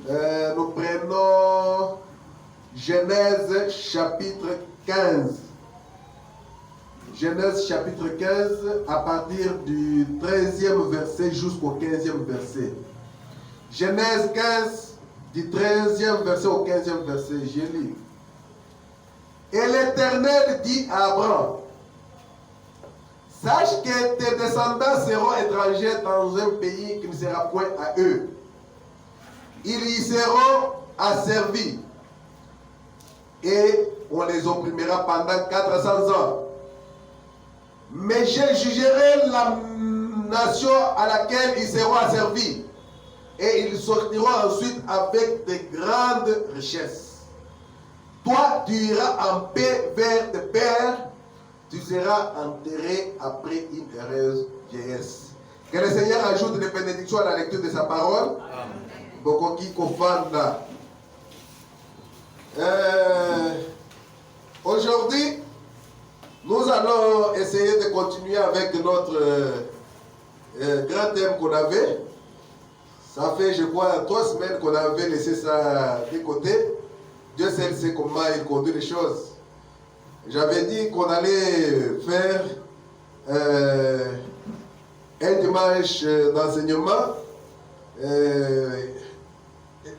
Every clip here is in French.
Nous prenons Genèse chapitre 15. Genèse chapitre 15 à partir du 13e verset jusqu'au 15e verset. Genèse 15 du 13e verset au 15e verset, je lis. Et l'Éternel dit à Abraham, sache que tes descendants seront étrangers dans un pays qui ne sera point à eux. Ils y seront asservis et on les opprimera pendant 400 ans. Mais je jugerai la nation à laquelle ils seront asservis et ils sortiront ensuite avec de grandes richesses. Toi, tu iras en paix vers tes pères, tu seras enterré après une heureuse vieillesse. Que le Seigneur ajoute des bénédictions à la lecture de sa parole. Bokoki Kofanda. Aujourd'hui, nous allons essayer de continuer avec notre grand thème qu'on avait. Ça fait, je crois, 3 semaines qu'on avait laissé ça de côté. Dieu seul sait comment il conduit les choses. J'avais dit qu'on allait faire un dimanche d'enseignement,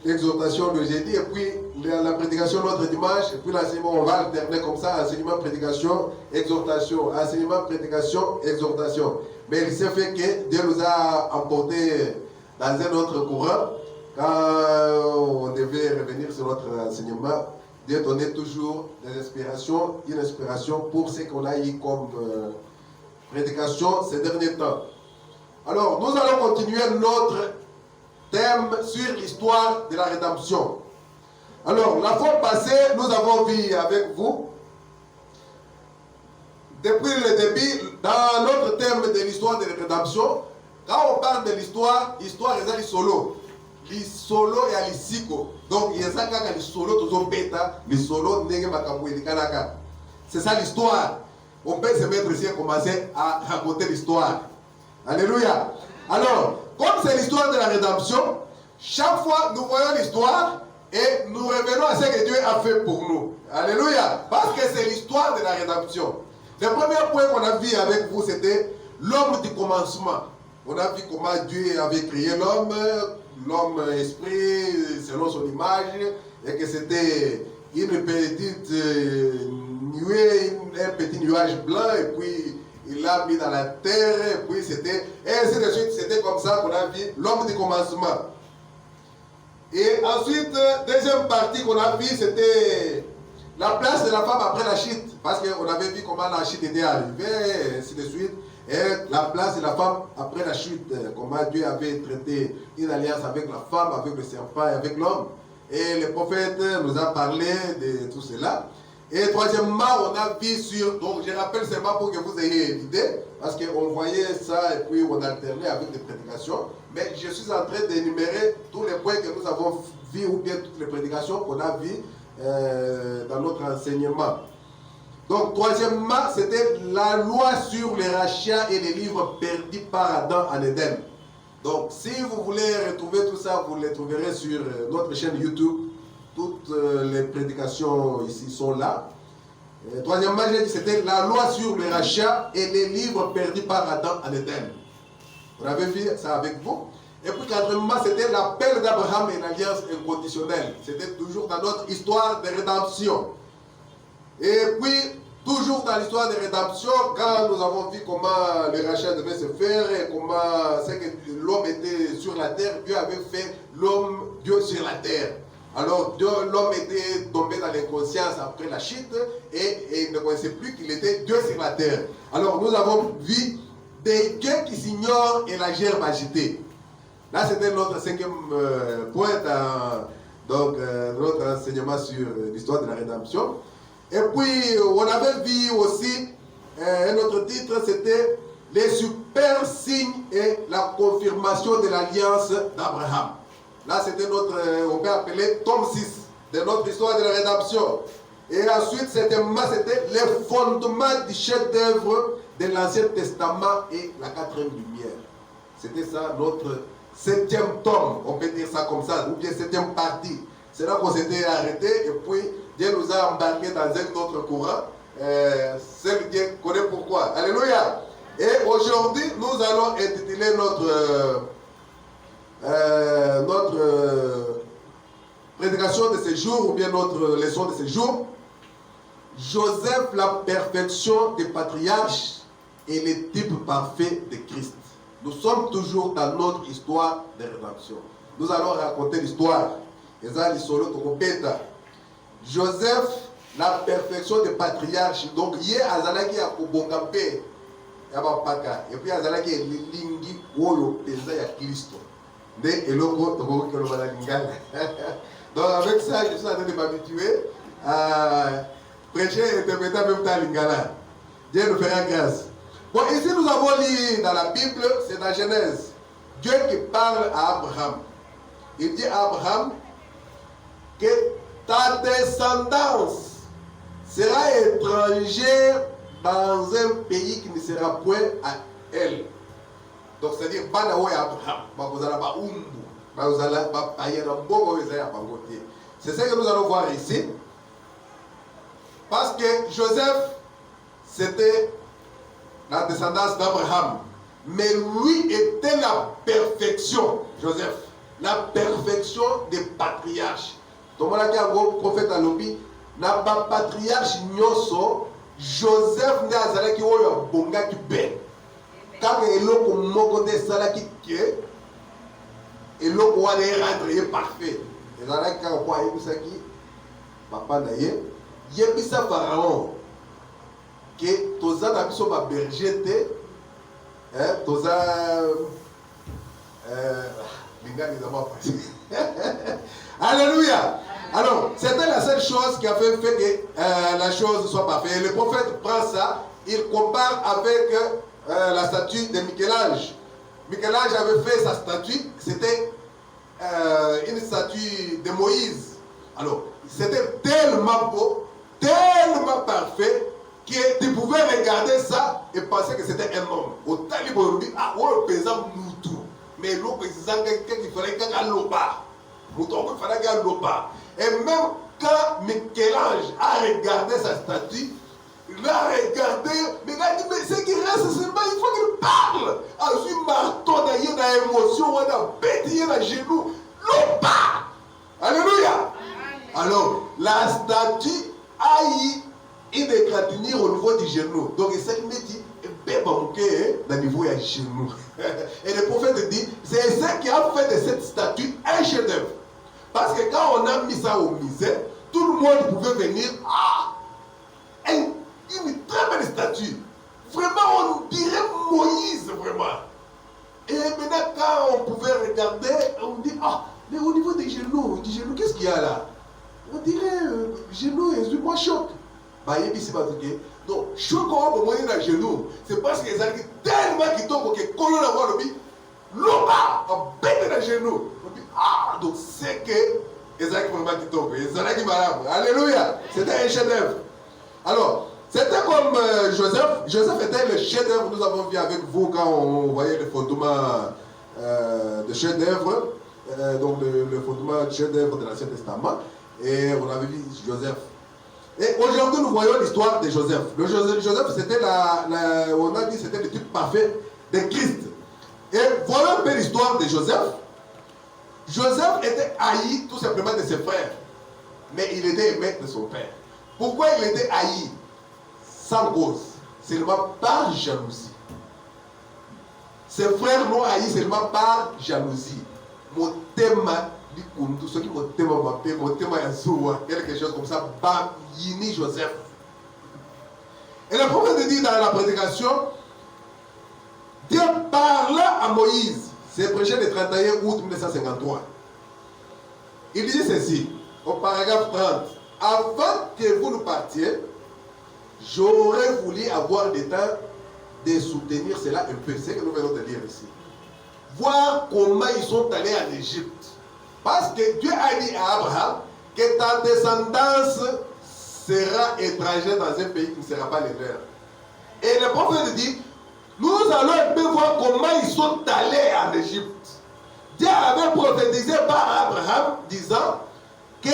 l'exhortation le jeudi, et puis la prédication l'autre dimanche, et puis l'enseignement, on va alterner comme ça, enseignement, prédication, exhortation, enseignement, prédication, exhortation. Mais il s'est fait que Dieu nous a emportés dans un autre courant. Quand on devait revenir sur notre enseignement, Dieu donnait toujours des inspirations, une inspiration pour ce qu'on a eu comme prédication ces derniers temps. Alors, nous allons continuer notre thème sur l'histoire de la rédemption. Alors, la fois passée, nous avons vu avec vous, depuis le début, dans notre thème de l'histoire de la rédemption, quand on parle de l'histoire, l'histoire est solo. L'isolo et l'isiko. Donc, il y a ça quand l'isolo, tout le bêta, l'isolo, n'est pas kanaka. C'est ça l'histoire. On peut se mettre ici et commencer à raconter l'histoire. Alléluia. Alors, comme c'est l'histoire de la rédemption, chaque fois nous voyons l'histoire et nous revenons à ce que Dieu a fait pour nous. Alléluia. Parce que c'est l'histoire de la rédemption. Le premier point qu'on a vu avec vous, c'était l'homme du commencement. On a vu comment Dieu avait créé l'homme, l'homme esprit selon son image, et que c'était une petite nuée, un petit nuage blanc, et puis il l'a mis dans la terre, et puis c'était, et ainsi de suite, c'était comme ça qu'on a vu l'homme du commencement. Et ensuite, deuxième partie qu'on a vu, c'était la place de la femme après la chute, parce qu'on avait vu comment la chute était arrivée, et ainsi de suite. Et la place de la femme après la chute, comment Dieu avait traité une alliance avec la femme, avec le serpent et avec l'homme. Et le prophète nous a parlé de tout cela. Et troisièmement, on a vu sur, donc je rappelle seulement pour que vous ayez l'idée, parce qu'on voyait ça et puis on alternait avec des prédications. Mais je suis en train d'énumérer tous les points que nous avons vus ou bien toutes les prédications qu'on a vues dans notre enseignement. Donc, troisièmement, c'était la loi sur les rachats et les livres perdus par Adam en Éden. Donc, si vous voulez retrouver tout ça, vous les trouverez sur notre chaîne YouTube. Toutes les prédications ici sont là. Et troisièmement, j'ai dit c'était la loi sur les rachats et les livres perdus par Adam en Éden. Vous avez vu ça avec vous? Et puis, quatrièmement, c'était l'appel d'Abraham et l'alliance inconditionnelle. C'était toujours dans notre histoire de rédemption. Et puis, toujours dans l'histoire de rédemption, quand nous avons vu comment le rachat devait se faire et comment c'est que l'homme était sur la terre, Dieu avait fait l'homme, Dieu sur la terre. Alors, l'homme était tombé dans l'inconscience après la chute et il ne connaissait plus qu'il était Dieu sur la terre. Alors, nous avons vu des dieux qui s'ignorent et la gerbe agitée. Là, c'était notre 5e point dans notre enseignement sur l'histoire de la rédemption. Et puis, on avait vu aussi un autre titre, c'était les super signes et la confirmation de l'alliance d'Abraham. Là, c'était notre, on peut appeler tome 6 de notre histoire de la rédemption. Et ensuite, c'était les fondements du chef-d'œuvre de l'Ancien Testament et la 4e lumière. C'était ça notre septième tome, on peut dire ça comme ça, ou bien septième partie. C'est là qu'on s'était arrêté et puis Dieu nous a embarqués dans un autre courant. Seul Dieu connaît pourquoi. Alléluia. Et aujourd'hui, nous allons intituler notre prédication de ce jour, ou bien notre leçon de ce jour, Joseph, la perfection des patriarches et le type parfait de Christ. Nous sommes toujours dans notre histoire de rédemption. Nous allons raconter l'histoire. Joseph, la perfection des patriarches. Donc, hier, Azalaki a Kobongape, Yabapaka, et puis Azalaki est Lingi, Woyo, Pesa ya Christo. De Eloko, Togo, Kolomala Lingala. Donc, avec ça, je suis en train de m'habituer à prêcher et interpréter en même temps Lingala. Dieu nous fera grâce. Bon, ici, nous avons lu dans la Bible, c'est dans Genèse, Dieu qui parle à Abraham. Il dit à Abraham que ta descendance sera étrangère dans un pays qui ne sera point à elle. Donc, c'est-à-dire, c'est ce que nous allons voir ici. Parce que Joseph, c'était la descendance d'Abraham. Mais lui était la perfection, Joseph. La perfection des patriarches. Donc, le prophète Alobi, n'a pas patriarche nyoso, Joseph n'a azalaki oyo bonga ki be. Quand eloko moko de salaki ke, eloko wana rendre parfait. Ezalaki kaka kwa yebisaki papa na ye, yebisa Pharaon que toza na biso ba berger te, toza Alléluia. Alors, c'était la seule chose qui a fait que la chose soit parfaite. Et le prophète prend ça, il compare avec la statue de Michel-Ange. Michel-Ange avait fait sa statue, c'était une statue de Moïse. Alors, c'était tellement beau, tellement parfait, que tu pouvais regarder ça et penser que c'était un homme. Au talibon, ah, ouais, pesant moutou. Mais l'autre, il fallait qu'il loba. Mouton, il fallait qu'il loba. Et même quand Michel-Ange a regardé sa statue, il a regardé, mais il a dit, mais ce qui reste seulement, il faut qu'il parle. Alors, je suis marteau, il y a une émotion, il y a une bête, il y a un genou. Loba. Alléluia. Alors, la statue a eu une égratignure au niveau du genou. Donc, il s'est dit, au niveau du genou. Et le prophète dit, c'est ce qui a fait de cette statue un chef-d'œuvre. Parce que quand on a mis ça au musée, tout le monde pouvait venir, une très belle statue. Vraiment, on dirait Moïse, vraiment. Et maintenant, quand on pouvait regarder, on dit, mais au niveau des genoux, qu'est-ce qu'il y a là? On dirait, genou, moi choc. Donc, choc au moins dans le genou, c'est parce qu'ils ont tellement qu'ils tombent que quand on a voir le bit, l'oba, on bête dans le genou. Donc c'est que ils ont vraiment qui tombent, ils ont qui malade. Alléluia, c'était un chef-d'œuvre. Alors, c'était comme Joseph. Joseph était le chef-d'œuvre. Nous avons vu avec vous quand on voyait le fondement de chef-d'œuvre, donc le fondement de chef-d'œuvre de l'Ancien Testament. Et on avait vu Joseph. Et aujourd'hui, nous voyons l'histoire de Joseph. Joseph, c'était on a dit, c'était le type parfait de Christ. Et voilà un peu l'histoire de Joseph. Joseph était haï tout simplement de ses frères, mais il était aimé de son père. Pourquoi il était haï? Sans cause, seulement par jalousie. Ses frères l'ont haï seulement par jalousie. Mon thème, ceux qui m'ont quelque chose comme ça, bam, yini Joseph. Et le prophète dit dans la prédication, Dieu parla à Moïse. C'est prêché le 31 août 1953. Il dit ceci, au paragraphe 30. Avant que vous ne partiez, j'aurais voulu avoir le temps de soutenir cela un peu. C'est ce que nous venons de lire ici. Voir comment ils sont allés en Égypte. Parce que Dieu a dit à Abraham que ta descendance sera étrangère dans un pays qui ne sera pas le leur. Et le prophète dit, nous allons un peu voir comment ils sont allés en Égypte. Dieu avait prophétisé par Abraham, disant que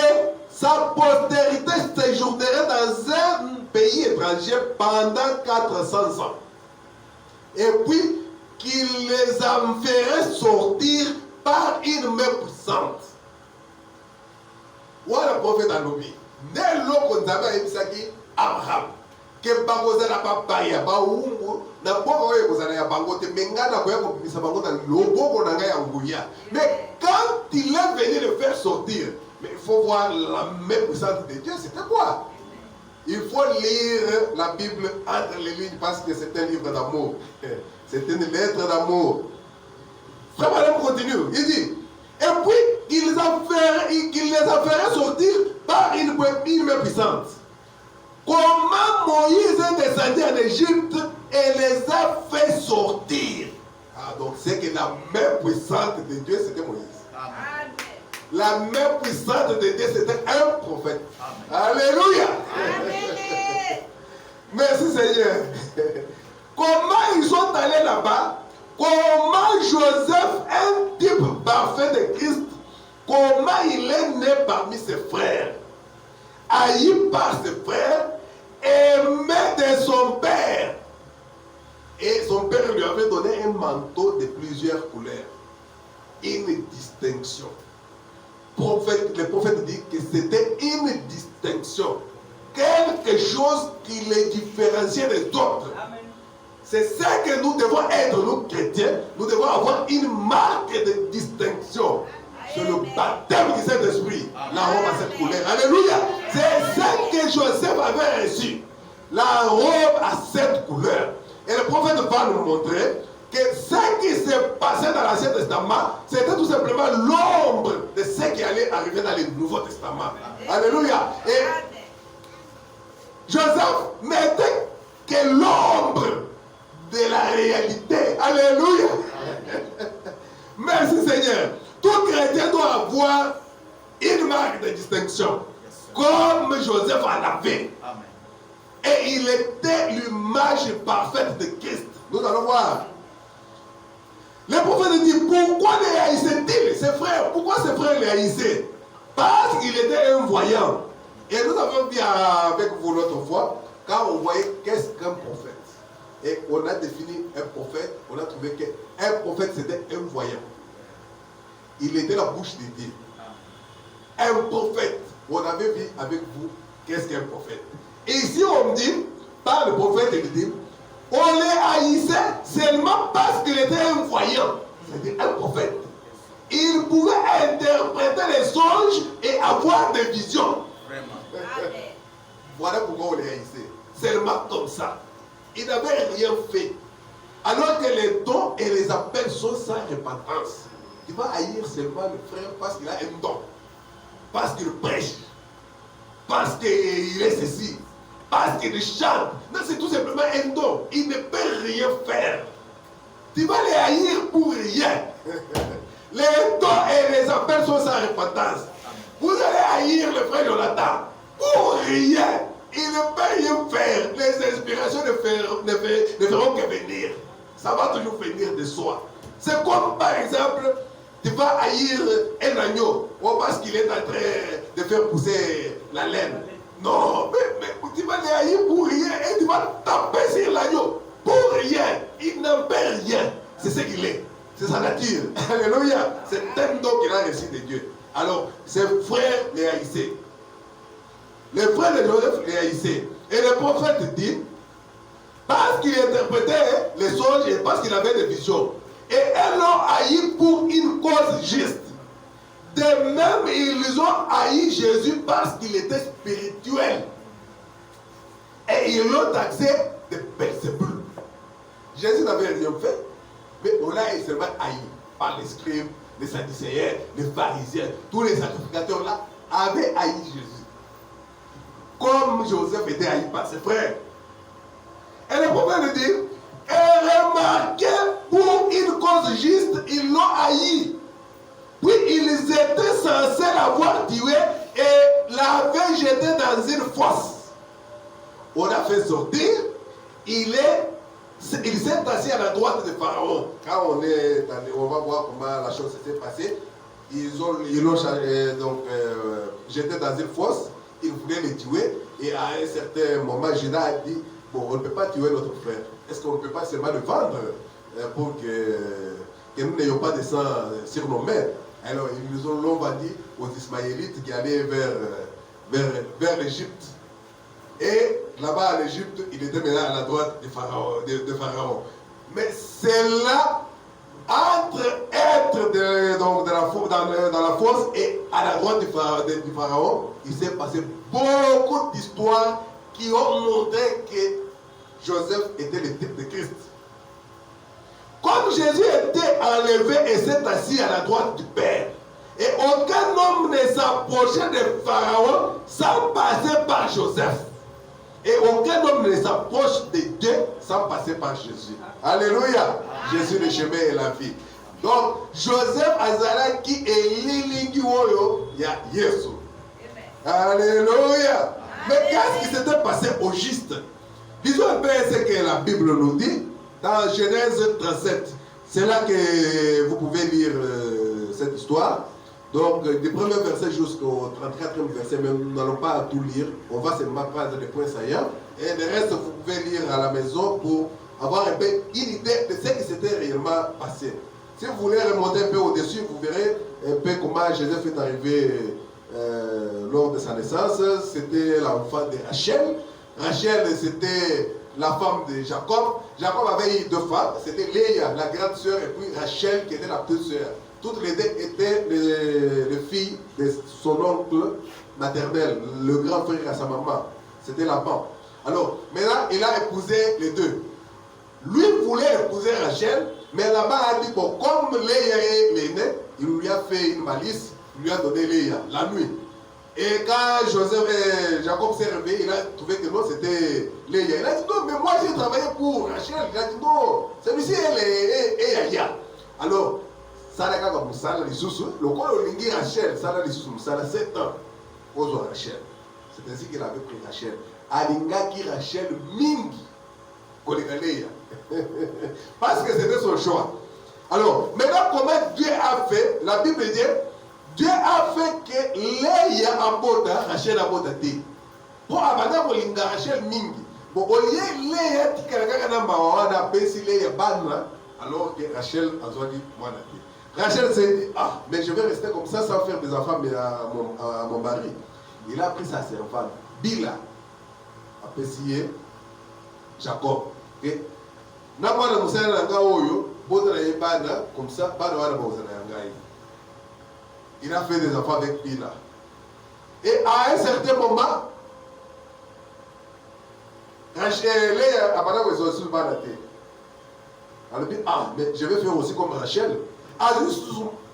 sa postérité séjournerait dans un pays étranger pendant 400 ans. Et puis, qu'il les en ferait sortir par une main puissante. Voilà le prophète Alobi. Dès lors qu'on avait aimé Abraham, que bagoza na papa ya baumbu na boko oyo kozala ya bango te mais nga na koya kopimisa bango na loboko na ngai ya nguya. Mais quand il est venu le faire sortir, mais il faut voir la main puissante de Dieu, c'était quoi? Il faut lire la Bible entre les lignes parce que c'est un livre d'amour. C'est une lettre d'amour. Frère Madame continue, il dit, et puis qu'il les a fait sortir par une main puissante. Comment Moïse est descendu en Égypte et les a fait sortir. Ah, donc c'est que la main puissante de Dieu, c'était Moïse. Amen. La main puissante de Dieu, c'était un prophète. Amen. Alléluia. Amen. Merci Seigneur. Comment ils sont allés là-bas? Comment Joseph, un type parfait de Christ, comment il est né parmi ses frères, haï par ses frères, aimé de son père. Et son père lui avait donné un manteau de plusieurs couleurs, une distinction. Le prophète dit que c'était une distinction, quelque chose qui les différenciait des autres. Amen. C'est ça que nous devons être, nous chrétiens. Nous devons avoir une marque de distinction. C'est le baptême du Saint-Esprit. La robe à cette couleur. Alléluia. C'est ça que Joseph avait reçu. La robe à cette couleur. Et le prophète va nous montrer que ce qui s'est passé dans l'Ancien Testament, c'était tout simplement l'ombre de ce qui allait arriver dans le Nouveau Testament. Alléluia. Et Joseph n'était que l'ombre de la réalité. Alléluia. Merci Seigneur. Tout chrétien doit avoir une marque de distinction, comme Joseph en avait. Amen. Et il était l'image parfaite de Christ. Nous allons voir. Le prophète dit, pourquoi les haïssait-il, ses frères? Pourquoi ses frères les haïssaient? Parce qu'il était un voyant. Et nous avons vu avec vous l'autre fois, quand on voyait qu'est-ce qu'un prophète. Et on a défini un prophète, on a trouvé qu'un prophète c'était un voyant. Il était la bouche de Dieu. Un prophète. On avait vu avec vous qu'est-ce qu'un prophète. Et ici on dit, par le prophète, il dit, on les haïssait seulement parce qu'il était un voyant. C'était un prophète. Il pouvait interpréter les songes et avoir des visions. Vraiment. Voilà pourquoi on les haïssait. Seulement comme ça. Il n'avait rien fait. Alors que les dons et les appels sont sans repentance. Il va haïr seulement le frère parce qu'il a un don. Parce qu'il prêche. Parce qu'il est ceci. Parce qu'il chante. Non, c'est tout simplement un don. Il ne peut rien faire. Tu vas les haïr pour rien. Les dons et les appels sont sans repentance. Vous allez haïr le frère Jonathan pour rien. Il ne peut rien faire. Les inspirations ne feront que venir. Ça va toujours venir de soi. C'est comme par exemple, tu vas haïr un agneau parce qu'il est en train de faire pousser la laine. Non, mais tu vas les haïr pour rien et tu vas taper sur l'agneau pour rien. Il n'en peut rien. C'est ce qu'il est. C'est sa nature. Alléluia. C'est un don qu'il a reçu de Dieu. Alors, ses frères les haïssaient. Les frères de Joseph les haïssaient. Et le prophète dit, parce qu'il interprétait les songes et parce qu'il avait des visions. Et elles l'ont haï pour une cause juste. De même, ils ont haï Jésus parce qu'il était spirituel. Et ils l'ont taxé de Belzébul. Jésus n'avait rien fait, mais on l'a seulement haï par les scribes, les sadducéens, les pharisiens, tous les sacrificateurs là avaient haï Jésus. Comme Joseph était haï par ses frères. Et le prophète dit, et remarquez, pour une cause juste, ils l'ont haï. Puis ils étaient censés l'avoir tué et l'avaient jeté dans une fosse. On a fait sortir, il est Il s'est assis à la droite de Pharaon. Quand on va voir comment la chose s'est passée. Ils l'ont jeté dans une fosse. Ils voulaient les tuer. Et à un certain moment, Judas a dit, bon, on ne peut pas tuer notre frère. Est-ce qu'on ne peut pas seulement le vendre pour que nous n'ayons pas de sang sur nos mains? Alors, ils l'ont vendu aux Ismaélites qui allaient vers l'Égypte. Et là-bas, en Égypte, il était maintenant à la droite de Pharaon. Mais c'est là, entre être dans la fosse et à la droite du Pharaon, il s'est passé beaucoup d'histoires qui ont montré que Joseph était le type de Christ. Comme Jésus était enlevé et s'est assis à la droite du Père, et aucun homme ne s'approchait de Pharaon sans passer par Joseph. Et aucun homme ne s'approche de Dieu sans passer par Jésus. Alléluia. Jésus le chemin et la vie. Donc, Joseph Azara qui est l'Ilingi Woyo, il y a Yesu. Alléluia. Mais qu'est-ce qui s'était passé au juste? Disons un peu ce que la Bible nous dit dans Genèse 37. C'est là que vous pouvez lire cette histoire. Donc, du premier verset jusqu'au 34e verset, mais nous n'allons pas tout lire. On va seulement prendre des points saillants. Et le reste, vous pouvez lire à la maison pour avoir un peu une idée de ce qui s'était réellement passé. Si vous voulez remonter un peu au-dessus, vous verrez un peu comment Joseph est arrivé lors de sa naissance. C'était l'enfant de Rachel. Rachel, c'était la femme de Jacob. Jacob avait eu deux femmes. C'était Léa, la grande sœur, et puis Rachel, qui était la petite sœur. Toutes les deux étaient les filles de son oncle maternel, le grand frère à sa maman. C'était Laban. Alors, maintenant, il a épousé les deux. Lui voulait épouser Rachel, mais Laban a dit, bon, comme Léa est l'aînée, il lui a fait une malice, il lui a donné Léa, la nuit. Et quand Jacob s'est réveillé, il a trouvé que non, c'était Léa. Il a dit, non, mais moi j'ai travaillé pour Rachel. Il a dit, non, celui-ci est Yaya. Alors, Salaka comme Moussala, les sous, le corps de Rachel, Salaka les sous, Moussala, 7 ans, aux Rachel. C'est ainsi qu'il avait pris Rachel. Alinga qui Rachel Mingi, Kolégaléa. Parce que c'était son choix. Alors, maintenant, comment Dieu a fait? La Bible dit, Dieu a fait que Léa abota, Rachel abota. Pour abandonner Kolinga Rachel Mingi. Bon, au lieu Léa, qui a un Léa Banna, alors que Rachel a dit, moi, Rachel s'est dit, ah, mais je vais rester comme ça sans faire des enfants à mon mari. Il a pris sa servante, Bila, a pessillé Jacob. Na mwana musana nanga oyo, bota na yebana, comme ça, bana wana bozana yangai. Il a fait des enfants avec Bila. Et à un certain moment, Rachel, Léa, a pas de sur bana te. Elle dit, ah, mais je vais faire aussi comme Rachel. Ah, juste,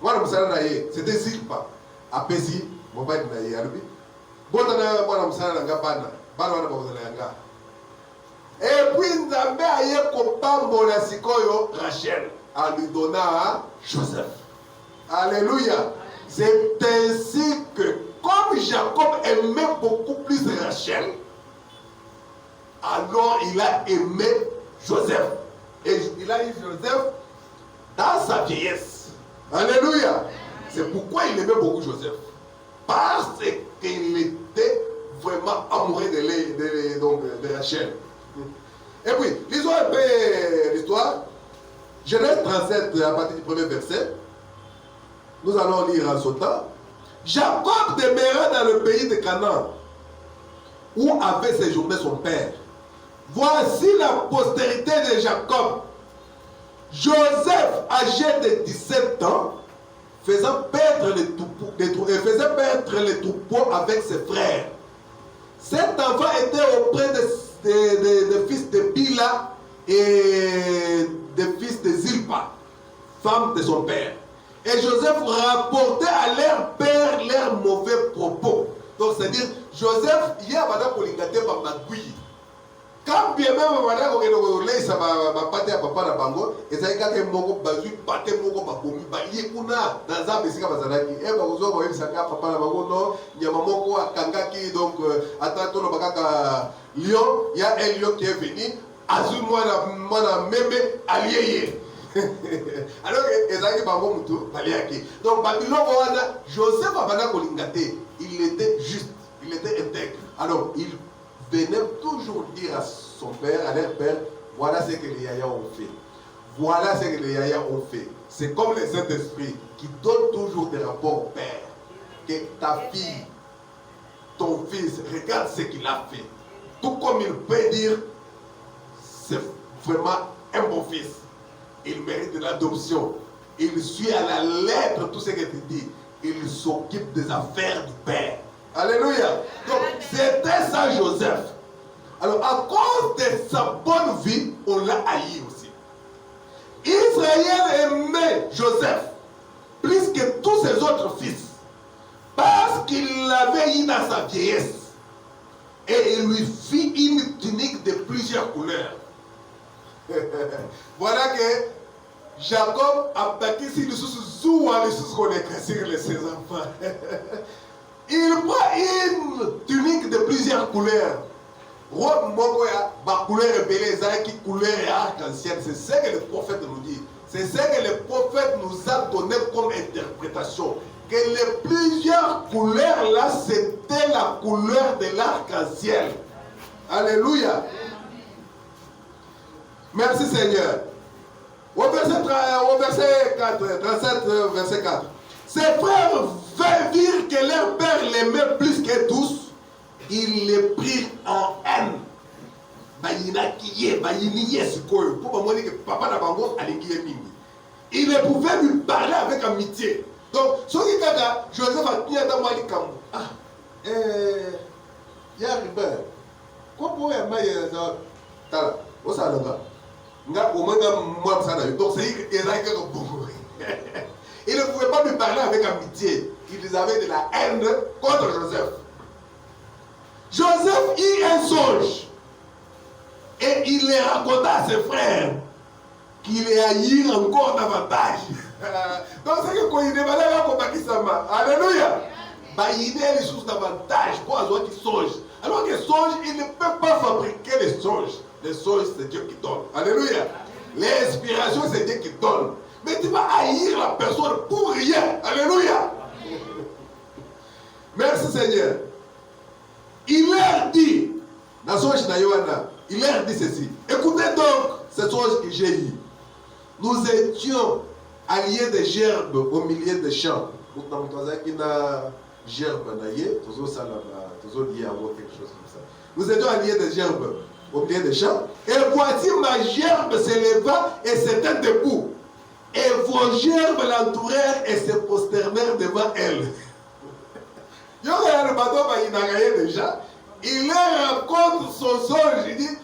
moi, c'était Zilpa. A Pési, mon père n'a pas dit. Botana, moi, je suis là. Et puis, Nzambe a eu Kopambo la Sikoyo, Rachel, a lui donné à Joseph. Alléluia. C'est ainsi que, comme Jacob aimait beaucoup plus Rachel, alors il a aimé Joseph. Et il a eu Joseph dans sa vieillesse. Alléluia. C'est pourquoi il aimait beaucoup Joseph. Parce qu'il était vraiment amoureux de Rachel. Et puis, lisons un peu l'histoire. Genèse 37, à partir du premier verset. Nous allons lire en sautant. Jacob demeura dans le pays de Canaan, où avait séjourné son père. Voici la postérité de Jacob. Joseph, âgé de 17 ans, faisant perdre les troupeaux avec ses frères. Cet enfant était auprès des fils de Bila et des fils de Zilpa, femme de son père. Et Joseph rapportait à leur père leurs mauvais propos. Donc c'est-à-dire, Joseph, il y a madame Polingate par Magui. Quand bien même madame Polingate, ça va pâter à papa na bango, et ça y a moko bazui pâté moko bakomi ba yekuna dans un besika bazalaki. Et bakozo ba yebisaka papa na bango non, nyama moko akangaki donc attends no bakaka lion, il y a un lion qui est venu. azui mwana meme allié. Alors ezaki bango mutu baliaki. Donc Babylone wana Joseph abana kolingate, il était juste, il était intègre. Alors il venait toujours dire à son père, à leur père, voilà ce que les Yaya ont fait. Voilà ce que les Yaya ont fait. C'est comme le Saint-Esprit qui donne toujours des rapports au père. Que ta fille, ton fils, regarde ce qu'il a fait. Tout comme il peut dire, c'est vraiment un bon fils. Il mérite de l'adoption. Il suit à la lettre tout ce que tu dis. Il s'occupe des affaires du père. Alléluia. Donc, c'était ça Joseph. Alors, à cause de sa bonne vie, on l'a haï aussi. Israël aimait Joseph plus que tous ses autres fils. Parce qu'il l'avait eu dans sa vieillesse. Et il lui fit une tunique de plusieurs couleurs. Voilà que Jacob a bâti le sous à les sous qu'on est sur ses enfants. Il prend une tunique de plusieurs couleurs. Roi Mogoya, ma couleur révélée, qui couleur et arc-en-ciel. C'est ce que le prophète nous dit. C'est ce que le prophète nous a donné comme interprétation. Que les plusieurs couleurs là, c'était la couleur de l'arc-en-ciel. Alléluia. Merci Seigneur. Au verset 4, 37, verset 4. Ses frères virent que leur père l'aimait plus que tous. Ils le prirent en haine. Il ne pouvait lui parler avec amitié. Donc, ce qui est là, Joseph a dit à moi les camps. Ah, il y a Ribert. Comment il y a ça? Tala, au salon. Donc, c'est il ne pouvait pas lui parler avec amitié. Ils avaient de la haine contre Joseph. Joseph eut un songe. Et il les raconta à ses frères qu'il les haït encore davantage. Donc c'est que quand il est malade, alléluia. Il est les choses davantage pour avoir qui songe. Alors que songe, il ne peut pas fabriquer les songes. Les songes, c'est Dieu qui donne. Alléluia. L'inspiration, c'est Dieu qui donne. Mais tu vas haïr la personne pour rien. Alléluia. Merci Seigneur. Il leur dit, dans songe d'Ayoana, il leur dit ceci. Écoutez donc ce songe que j'ai eu. Nous étions alliés de gerbes au milieu des champs. Nous étions alliés de gerbes au milieu des champs. Et voici ma gerbe s'éleva et s'était debout. Et vos gerbes l'entourèrent et se prosternèrent devant elle. Il leur raconte son songe. Il dit,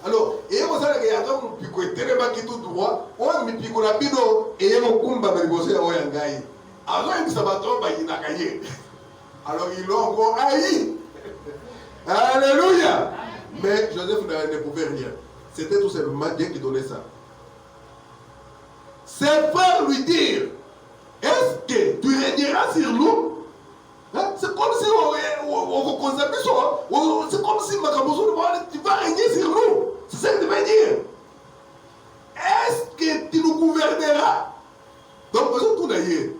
alors, et vous savez qu'il y a un pico et télémaquis tout droit, on me pico rapido et il y a un kumba de négocier à Oyangaï. Alors, il s'abattait, alors, ils l'ont encore haï. Alléluia. Mais Joseph ne pouvait rien. C'était tout simplement Dieu qui donnait ça. Ses frères lui dirent, est-ce que tu régneras sur nous? Hein? C'est comme si c'est comme si tu vas régner sur nous. C'est ça que tu veux dire. Est-ce que tu nous gouverneras? Donc, vous êtes tout d'ailleurs.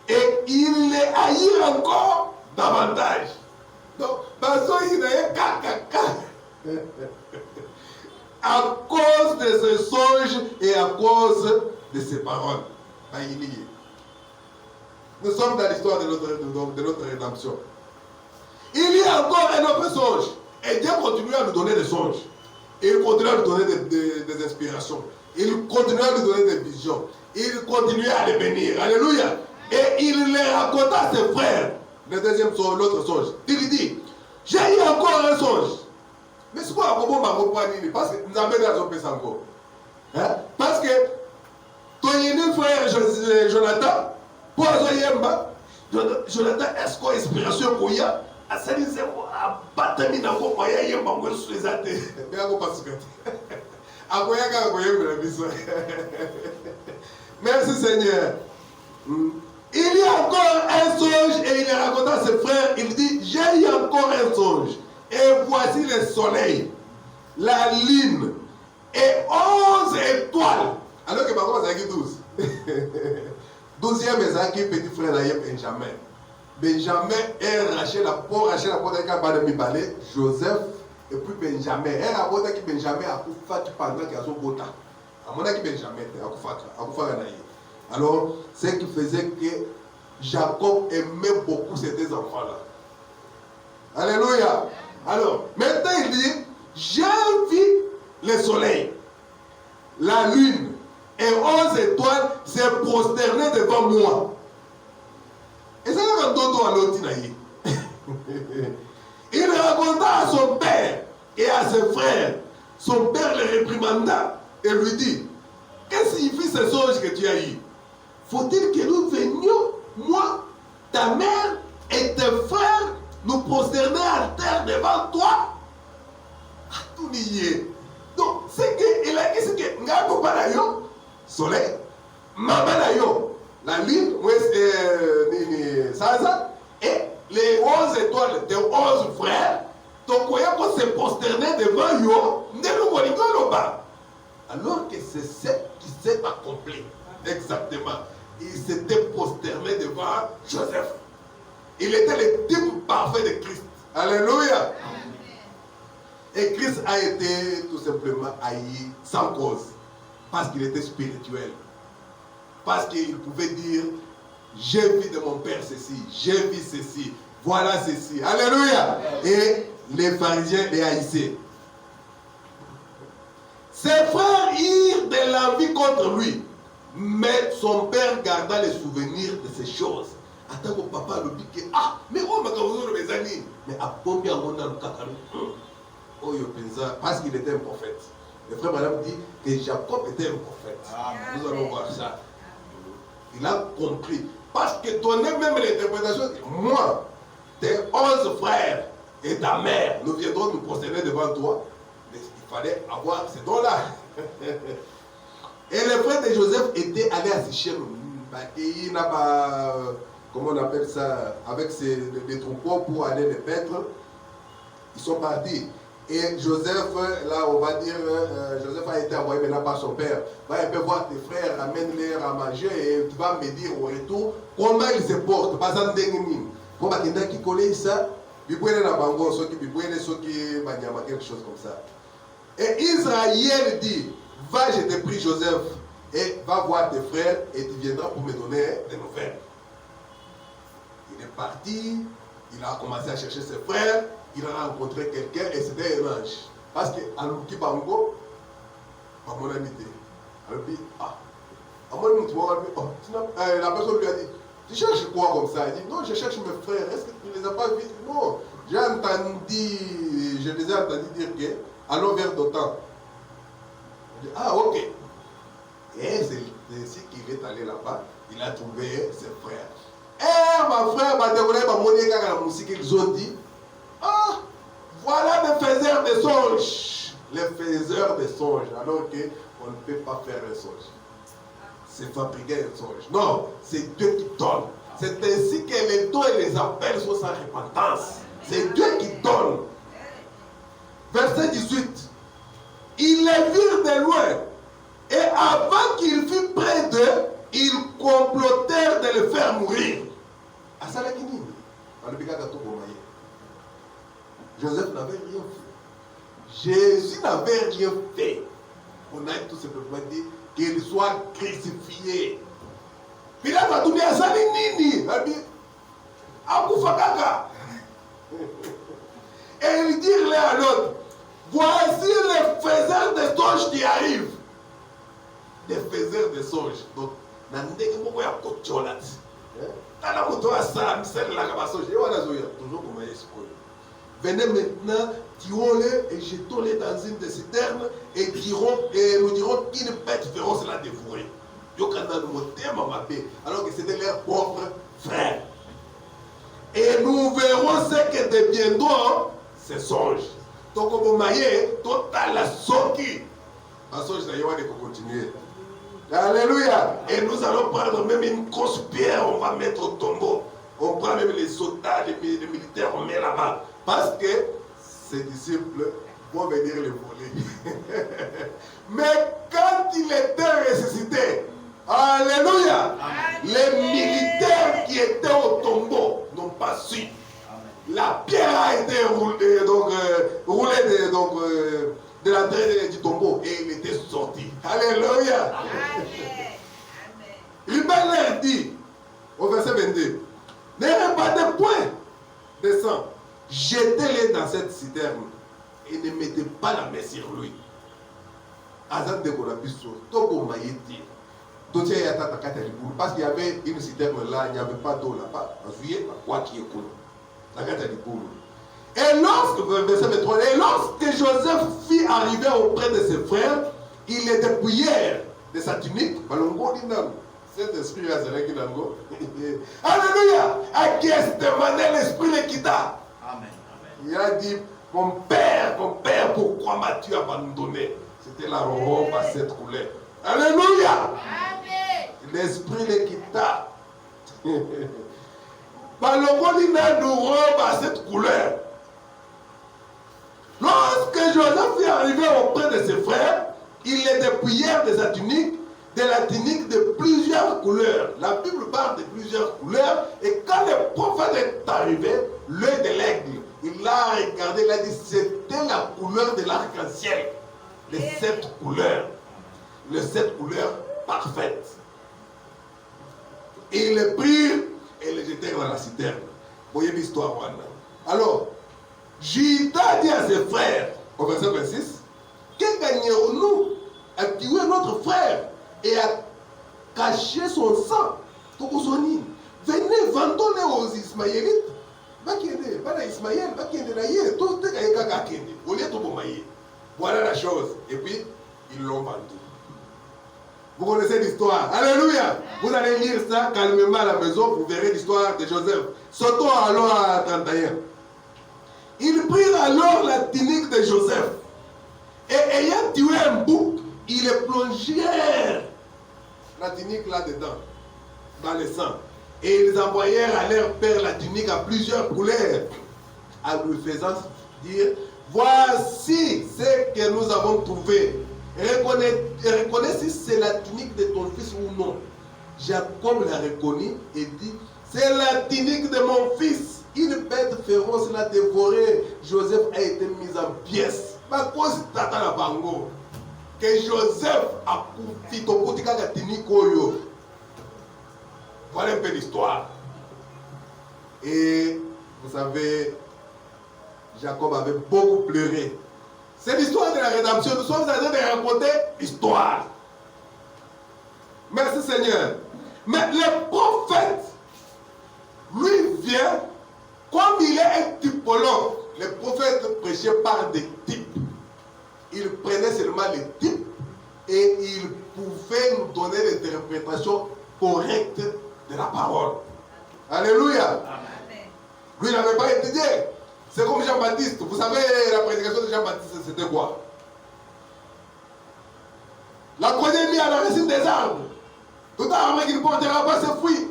Et il les haït encore davantage. Donc, à cause de ce songe et à cause de ses paroles. Nous sommes dans l'histoire de notre rédemption. Il y a encore un autre songe. Et Dieu continue à nous donner des songes. Et il continue à nous donner des inspirations. Il continue à nous donner des visions. Il continue à les bénir. Alléluia. Et il les raconta à ses frères. Le deuxième songe, l'autre songe. Il lui dit, j'ai eu encore un songe. Mais c'est quoi parce que nous avons des encore. Parce que ton frère Jonathan, pour Jonathan, est-ce qu'on a inspiration pour y a? Merci Seigneur. Il y a encore un songe et il raconte à ses frères, il dit, j'ai eu encore un songe. Et voici le soleil, la lune et 11 étoiles. Alors que par contre, c'est 12. 12e est petit frère de Benjamin. Benjamin est raché la porte avec un bar de Mibalé, Joseph, et puis Benjamin. Et la porte qui Benjamin a fait pendant qu'il a son bota. À mon avis, Benjamin a fait. Alors, ce qui faisait que Jacob aimait beaucoup ces deux enfants-là. Alléluia. Alors, maintenant il dit, j'ai vu le soleil, la lune et 11 étoiles se prosterner devant moi. Et ça quand Dodo a l'otinaï. Il raconta à son père et à ses frères. Son père le réprimanda et lui dit, qu'est-ce que signifie ce songe que tu as eu? Faut-il que nous venions, moi, ta mère et tes frères, nous prosterner à terre devant toi? Tout nié. Donc, c'est qu'il a dit, c'est que Ngato Panayo, soleil, Mamanayo, la lune, et les 11 étoiles des 11 frères, donc on a se prosterner devant yo, alors que c'est ce qui s'est accompli. Exactement. Il s'était prosterné devant Joseph. Il était le type parfait de Christ. Alléluia. Et Christ a été tout simplement haï sans cause. Parce qu'il était spirituel. Parce qu'il pouvait dire, j'ai vu de mon père ceci, j'ai vu ceci, voilà ceci. Alléluia. Et les pharisiens les haïssaient. Ses frères eurent de l'envie contre lui. Mais son père garda les souvenirs de ces choses. Attends que papa le dit que, ah, mais oh, mes amis. Mais à combien on a le cacao? Oh, parce qu'il était un prophète. Le frère madame dit que Jacob était un prophète. Nous allons voir ça. Il a compris. Parce que donnait même l'interprétation, moi, tes 11 frères et ta mère, nous viendrons nous procéder devant toi. Mais il fallait avoir ces dons-là. Et les frères de Joseph étaient allés à Sichem. Il n'a pas, comment on appelle ça, avec les troupeaux pour aller les paître. Ils sont partis. Et Joseph, là on va dire, Joseph a été envoyé maintenant par son père. Va un peu voir tes frères, amène-les à manger et tu vas me dire au retour comment ils se portent. Pas en déni. Pour que qui connaît ça, il peut aller dans Bango, quelque chose comme ça. Et Israël dit, va, je te prie Joseph, et va voir tes frères et tu viendras pour me donner des nouvelles. Il est parti, il a commencé à chercher ses frères, il a rencontré quelqu'un et c'était un ange. Parce que Alouki Bango, pas mon amitié. Elle dit, ah, la personne lui a dit, tu cherches quoi comme ça? Il dit, non, je cherche mes frères, est-ce que tu ne les as pas vus? Non, je les ai entendus dire que, allons vers Dotan. Il dit, ah, ok. Et c'est ainsi qu'il est allé là-bas, il a trouvé ses frères. Eh, ma frère, la musique qu'ils ont dit, ah, voilà les faiseurs de songes. Les faiseurs de songes, alors qu'on ne peut pas faire un songe. C'est fabriquer un songe. Non, c'est Dieu qui donne. C'est ainsi que les dons et les appels sont sans repentance. C'est Dieu qui donne. Verset 18. Ils les virent de loin. Et avant qu'il fût près d'eux, ils complotèrent de le faire mourir. Joseph n'avait rien fait. Jésus n'avait rien fait. On a tout simplement dit qu'il soit crucifié. Pilate a tourné à Salinini. Il a dit, Akufakaka. Et il dit l'un à l'autre, voici les faiseurs de songes qui arrivent. Des faiseurs de songes. Donc, toujours comme venez maintenant, tirons-les et jetons-les dans une des citernes et nous dirons qu'une bête féroce l'a dévoré. Alors que c'était leur propre frère. Et nous verrons ce que deviendront ces songes. Donc, vous voyez, total la soki. Un songe, il va continuer. Alléluia. Et nous allons prendre même une grosse pierre, on va mettre au tombeau. On prend même les soldats, les militaires, on met là-bas. Parce que ces disciples vont venir les voler. Mais quand il était ressuscité, alléluia, les militaires qui étaient au tombeau n'ont pas su. La pierre a été roulée, de l'entrée du tombeau et il était sorti. Alléluia. Il va leur dire, au verset 22, ne répandez point de sang, jetez-les dans cette citerne et ne mettez pas la main sur lui. Azad de Korabiso, Togo Maïti, parce qu'il y avait une citerne là, il n'y avait pas d'eau là-bas. Quoi qui est cool. Et lorsque Joseph fit arriver auprès de ses frères, ils les dépouillèrent de sa tunique. Cet esprit là, c'est là qu'il a. Alléluia! À qui est demandé l'esprit le quitta? Amen. Il a dit, mon père, pourquoi m'as-tu abandonné? C'était la robe à cette couleur. Alléluia! L'esprit le quitta. Balongolina nous robe à cette couleur. Lorsque Joseph est arrivé auprès de ses frères, ils les dépouillèrent de sa tunique, de la tunique de plusieurs couleurs. La Bible parle de plusieurs couleurs. Et quand le prophète est arrivé, l'œil de l'aigle, il l'a regardé, il a dit c'était la couleur de l'arc-en-ciel. Les 7 couleurs. Les 7 couleurs parfaites. Et ils les prirent et les jetèrent dans la citerne. Vous voyez l'histoire. Alors, Judas dit à ses frères, au verset 26, que gagnerons-nous à tuer notre frère et à cacher son sang? Venez, vendons-les aux Ismaélites. Voilà la chose. Et puis, ils l'ont vendu. Vous connaissez l'histoire. Alléluia. Vous allez lire ça calmement à la maison. Vous verrez l'histoire de Joseph. Sautons alors à 31. Ils prirent alors la tunique de Joseph. Et ayant tué un bouc, ils le plongèrent la tunique là-dedans, dans le sang. Et ils envoyèrent à leur père la tunique à plusieurs couleurs, en lui faisant dire, voici ce que nous avons trouvé. Reconnais si c'est la tunique de ton fils ou non. Jacob l'a reconnu et dit, c'est la tunique de mon fils. Une bête féroce l'a dévoré. Joseph a été mis en pièces. Que Joseph a coupé la tunique. Voilà un peu l'histoire. Et vous savez, Jacob avait beaucoup pleuré. C'est l'histoire de la rédemption. Nous sommes en train de raconter l'histoire. Merci Seigneur. Mais le prophète, lui vient, comme il est un typologue, le prophète prêchait par des types. Il prenait seulement les types et il pouvait nous donner l'interprétation correcte de la parole. Alléluia. Amen. Lui, il n'avait pas étudié. C'est comme Jean-Baptiste. Vous savez, la prédication de Jean-Baptiste, c'était quoi? La croisée mise à la racine des arbres. Tout arbre qui ne portera pas ses fruits,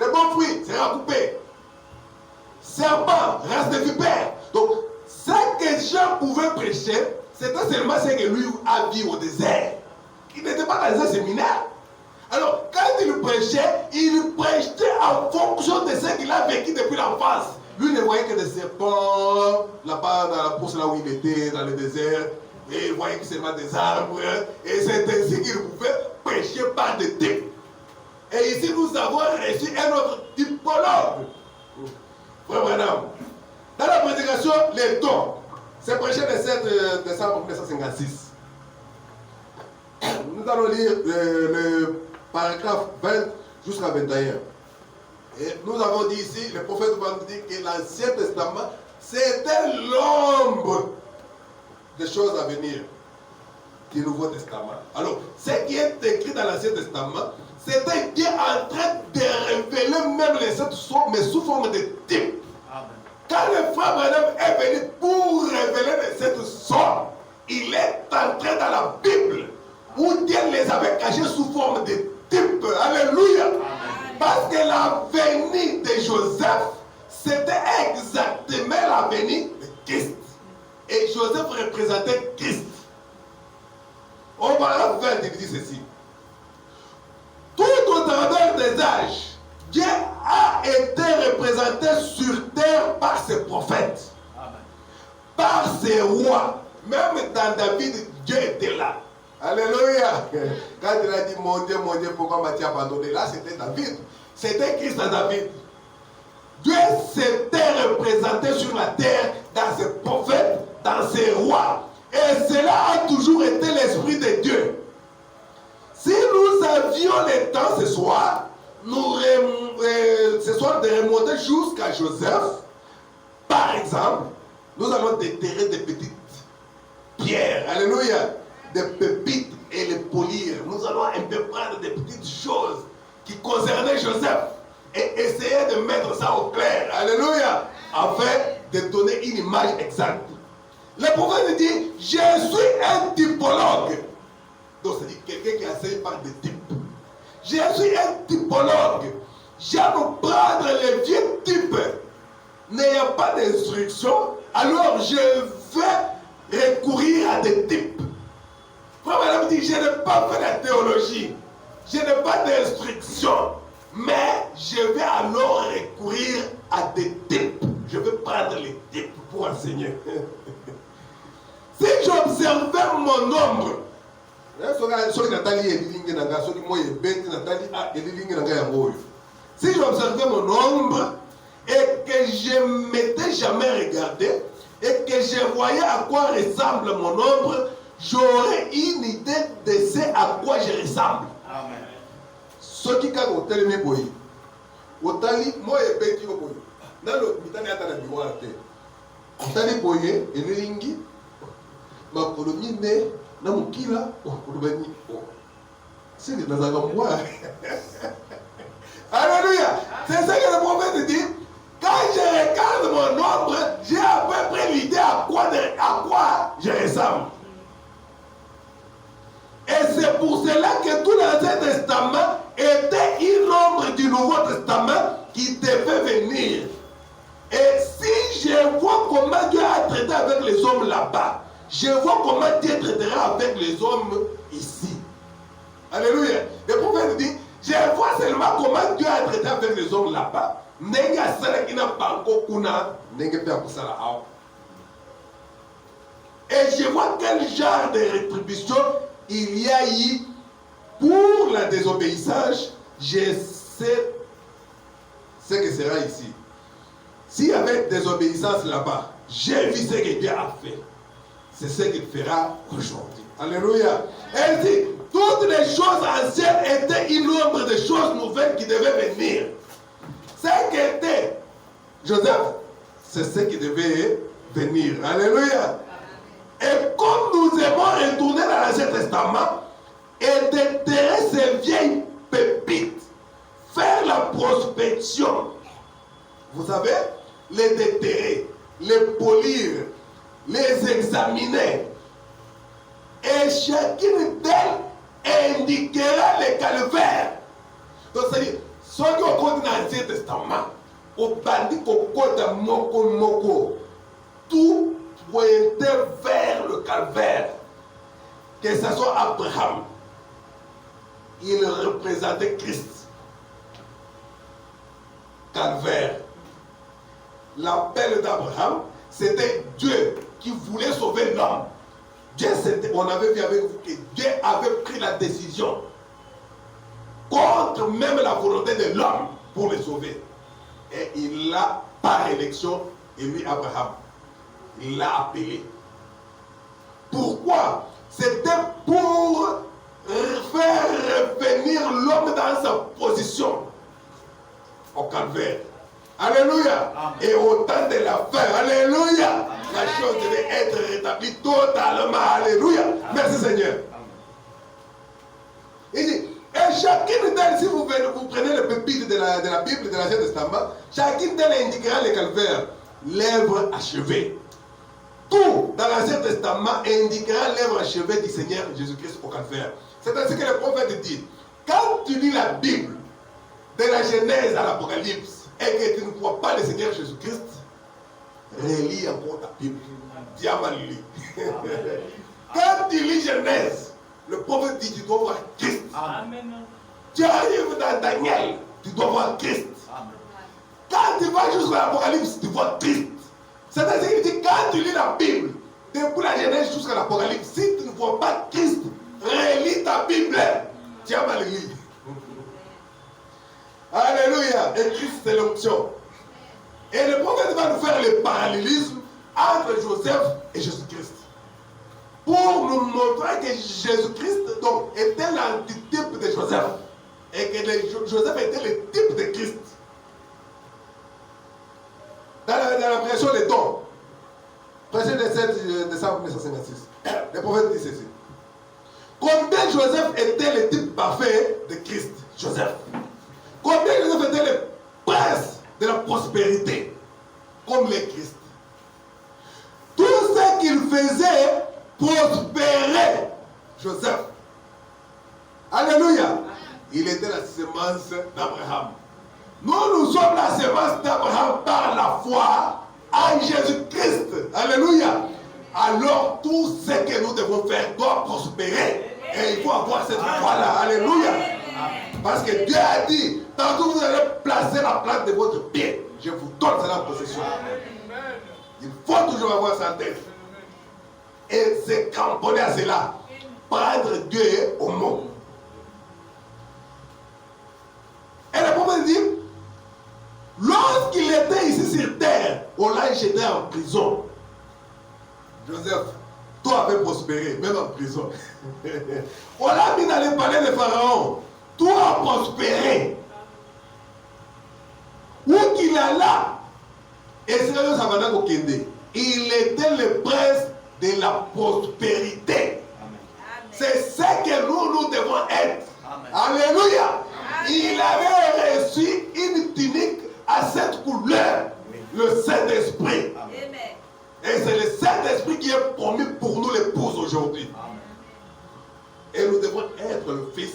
de bons fruits, sera coupé. Serpent, race de vipère. Donc, ce que Jean pouvait prêcher, c'était seulement ce que lui a vu au désert. Il n'était pas dans un séminaire. Alors, quand il prêchait en fonction de ce qu'il a vécu depuis l'enfance. Lui ne voyait que des serpents là-bas dans la pousse là où il était, dans le désert. Et il voyait que seulement des arbres. Et c'est ainsi qu'il pouvait prêcher par des types. Et ici, nous avons reçu un autre typologue. Frère Branham. Dans la prédication, les dons. C'est prêché le 7 décembre 1956. Nous allons lire le paragraphe 20 jusqu'à 21. Et nous avons dit ici, le prophète va nous dire que l'Ancien Testament, c'était l'ombre des choses à venir du Nouveau Testament. Alors, ce qui est écrit dans l'Ancien Testament, c'était Dieu en train de révéler même les sept sons, mais sous forme de type. Quand le frère Branham est venu pour révéler les sept sons, il est entré dans la Bible où Dieu les avait cachés sous forme Joseph, c'était exactement la venue de Christ. Et Joseph représentait Christ. Au paragraphe 20, il dit ceci. Tout au travers des âges, Dieu a été représenté sur terre par ses prophètes, par ses rois. Même dans David, Dieu était là. Alléluia. Quand il a dit mon Dieu, pourquoi m'as-tu abandonné? Là, c'était David. C'était Christ à David. Dieu s'était représenté sur la terre dans ses prophètes, dans ses rois. Et cela a toujours été l'Esprit de Dieu. Si nous avions le temps ce soir, de remonter jusqu'à Joseph, par exemple, nous allons déterrer des petites pierres, alléluia, des pépites et les polir. Nous allons un peu prendre des petites choses qui concernaient Joseph et essayer de mettre ça au clair, alléluia, afin de donner une image exacte. Le prophète dit, je suis un typologue. Donc c'est quelqu'un qui enseigne par des types. Je suis un typologue. J'aime prendre les vieux types. N'ayant pas d'instruction, alors je vais recourir à des types. Frère Madame dit, je n'ai pas fait la théologie. Je n'ai pas d'instruction. Mais je vais alors recourir à des types. Je vais prendre les types pour enseigner. Si j'observais mon nombre, si j'observais mon nombre et que je ne m'étais jamais regardé et que je voyais à quoi ressemble mon nombre, j'aurais une idée de ce à quoi je ressemble. Amen. Ce qui est au télémé boy, au tali, moi et petit boy. Dans le mitani à la biwa te. Au tali boye, et le lingi, ma colonie ne, na mukila, oh, kolobani, oh. C'est les nazagambois. Alléluia. C'est ça que le prophète dit. Quand je regarde mon nombre, j'ai à peu près l'idée à quoi je ressemble. Et c'est pour cela que tout l'Ancien Testament était une ombre du Nouveau Testament qui devait venir. Et si je vois comment Dieu a traité avec les hommes là-bas, je vois comment Dieu traitera avec les hommes ici. Alléluia. Le prophète dit, je vois seulement comment Dieu a traité avec les hommes là-bas. Et je vois quel genre de rétribution il y a eu pour la désobéissance. Je sais ce que sera ici. S'il y avait désobéissance là-bas, j'ai vu ce que Dieu a fait. C'est ce qu'il fera aujourd'hui. Alléluia. Elle dit, toutes les choses anciennes étaient une ombre de choses nouvelles qui devaient venir. Ce qu'était Joseph, c'est ce qui devait venir. Alléluia. Et comme nous aimons retourner dans l'Ancien Testament et déterrer ces vieilles pépites, faire la prospection, vous savez, les déterrer, les polir, les examiner, et chacune d'elles indiquera le calvaire. Donc c'est-à-dire, ceux qui ont compté dans l'Ancien Testament, au bandit au côté moko, tout pointait vers le calvaire. Que ce soit Abraham, il représentait Christ. Calvaire. L'appel d'Abraham, c'était Dieu qui voulait sauver l'homme. On avait vu avec vous que Dieu avait pris la décision contre même la volonté de l'homme pour le sauver. Et il l'a, par élection, élu Abraham. Il l'a appelé. Pourquoi? C'était pour faire revenir l'homme dans sa position au calvaire. Alléluia. Amen. Et au temps de la fin, alléluia, amen, la chose devait être rétablie totalement. Alléluia. Amen. Merci Seigneur. Amen. Il dit, et chacune d'elles, si vous prenez le pépites de la Bible, de l'Ancien Testament, chacune d'elles indiquera le calvaire, l'œuvre achevée. Tout dans l'Ancien Testament indiquera l'œuvre achevée du Seigneur Jésus-Christ au calvaire. C'est ainsi que le prophète dit, quand tu lis la Bible, de la Genèse à l'Apocalypse, et que tu ne crois pas le Seigneur Jésus-Christ, relis encore ta Bible. Dis à Malie. Quand tu lis Genèse, le prophète dit tu dois voir Christ. Amen. Tu arrives dans Daniel, tu dois voir Christ. Quand tu vas jusqu'à l'Apocalypse, tu vois Christ. C'est-à-dire qu'il dit quand tu lis la Bible, depuis la Genèse jusqu'à l'Apocalypse, si tu ne vois pas Christ, relis ta Bible. Tu as mal lu. Alléluia. Et Christ, c'est l'option. Et le prophète va nous faire le parallélisme entre Joseph et Jésus-Christ. Pour nous montrer que Jésus-Christ donc, était l'antitype de Joseph. Et que Joseph était le type de Christ. Dans la pression des dons, pression de 7 décembre 1956, le prophète dit ceci. Combien Joseph était le type parfait de Christ, Joseph. Combien Joseph était le prince de la prospérité, comme le Christ. Tout ce qu'il faisait prospérait, Joseph. Alléluia. Il était la semence d'Abraham. Nous sommes la semence d'Abraham par la foi en Jésus-Christ. Alléluia. Alors tout ce que nous devons faire doit prospérer. Et il faut avoir cette foi-là. Alléluia. Parce que Dieu a dit, tantôt vous allez placer la plante de votre pied, je vous donne cela en possession. Il faut toujours avoir ça en tête. Et se cramponner à cela. Prendre Dieu au mot. Et le prophète dit, lorsqu'il était ici sur terre, on l'a jeté en prison. Joseph, toi avait prospéré, même en prison. On l'a mis dans les palais de Pharaon. Toi a prospéré. Où qu'il alla, et c'est là ça va au Kende. Il était le prince de la prospérité. C'est ce que nous devons être. Amen. Alléluia. Amen. Il avait reçu une tunique à cette couleur, le Saint-Esprit. Et c'est le Saint-Esprit qui est promis pour nous l'épouse aujourd'hui. Et nous devons être le fils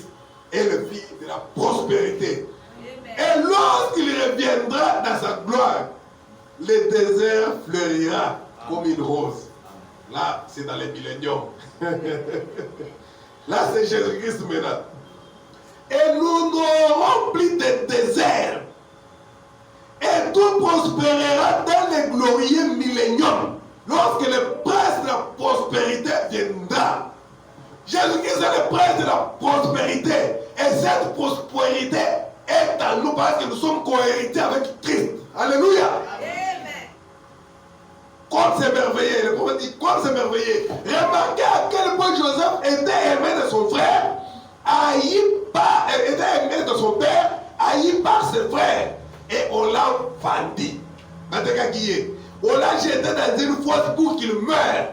et le fils de la prospérité. Amen. Et lorsqu'il reviendra dans sa gloire, le désert fleurira comme une rose. Là, c'est dans les milléniums. Là, c'est Jésus-Christ maintenant. Et nous n'aurons plus de désert. Et tout prospérera dans les glorieux milléniums. Lorsque le prince de la prospérité viendra. Jésus-Christ est le prince de la prospérité. Et cette prospérité est en nous parce que nous sommes cohérités avec Christ. Alléluia. Amen. Comme c'est merveilleux. Le prophète dit, comme c'est merveilleux. Remarquez à quel point Joseph était aimé de son frère, était aimé de son père, haï par ses frères. Et on l'a vendu. On l'a jeté dans une fosse pour qu'il meure.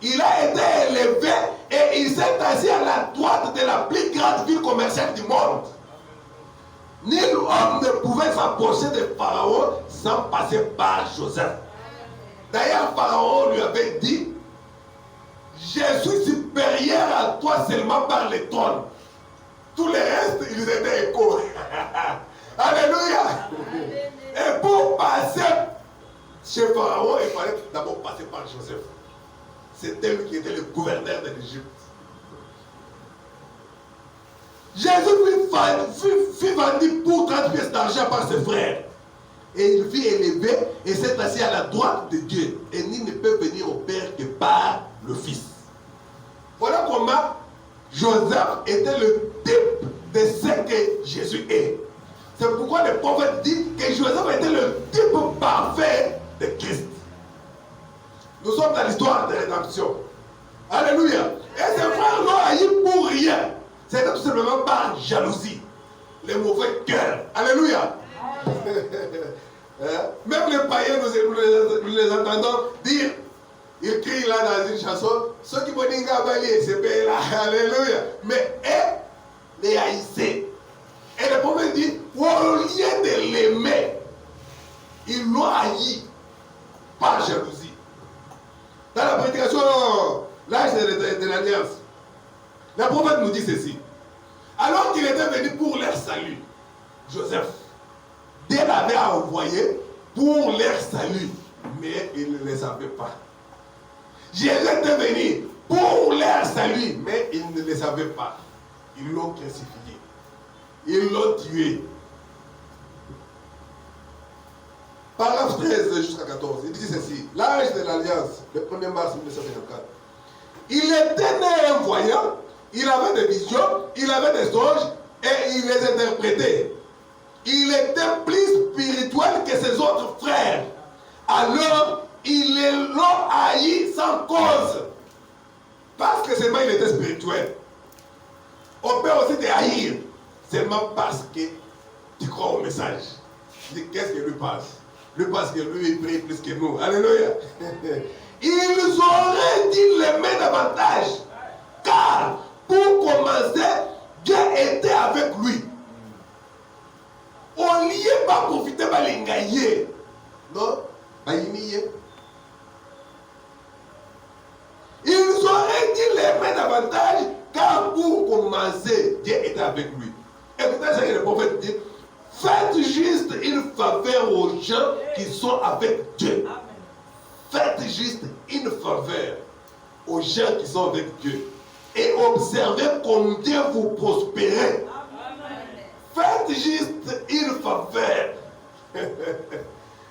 Il a été élevé et il s'est assis à la droite de la plus grande ville commerciale du monde. Nul homme ne pouvait s'approcher de Pharaon sans passer par Joseph. D'ailleurs, Pharaon lui avait dit, je suis supérieur à toi seulement par le trône. Tous les restes, ils étaient égaux. Alléluia. Et pour passer chez Pharaon, il fallait d'abord passer par Joseph. C'était lui qui était le gouverneur de l'Égypte. Jésus fut vendu pour 30 pièces d'argent par ses frères. Et il fut élevé et s'est assis à la droite de Dieu. Et nul ne peut venir au Père que par le Fils. Voilà comment Joseph était le type de ce que Jésus est. C'est pourquoi le prophète dit que Joseph était le type parfait de Christ. Nous sommes dans l'histoire de rédemption. Alléluia. Et ses frères l'ont haï pour rien. C'était tout simplement par jalousie. Les mauvais cœurs. Alléluia. Même les païens, nous les entendons dire, ils crient là dans une chanson, ceux qui vont dire c'est pays là. Alléluia. Mais eux, les haïssaient. Et le prophète dit, au lieu de l'aimer, ils l'ont haï par jalousie. Dans la prédication, l'âge de l'alliance, le prophète nous dit ceci. Alors qu'il était venu pour leur salut, Joseph, Dieu l'avait envoyé pour leur salut, mais ils ne le savaient pas. Jésus était venu pour leur salut, mais ils ne le savaient pas. Ils l'ont crucifié. Ils l'ont tué. Paragraphe 13 jusqu'à 14, il dit ceci. L'âge de l'Alliance, le 1er mars 1954. Il était né un voyant, il avait des visions, il avait des songes et il les interprétait. Il était plus spirituel que ses autres frères. Alors, ils l'ont haï sans cause. Parce que seulement il était spirituel. On peut aussi te haïr seulement parce que tu crois au message. Tu dis qu'est-ce que lui passe? Lui parce que lui il prie plus que nous. Alléluia. Ils auraient dû l'aimer davantage. Car, pour commencer, Dieu était avec lui. On n'y est pas profité par les gaillés. Non, ils auraient dû l'aimer davantage, car pour commencer, Dieu était avec lui. Écoutez ce que le prophète dit. Faites juste une faveur aux gens qui sont avec Dieu. Faites juste une faveur aux gens qui sont avec Dieu. Et observez combien vous prospérez. Faites juste une faveur.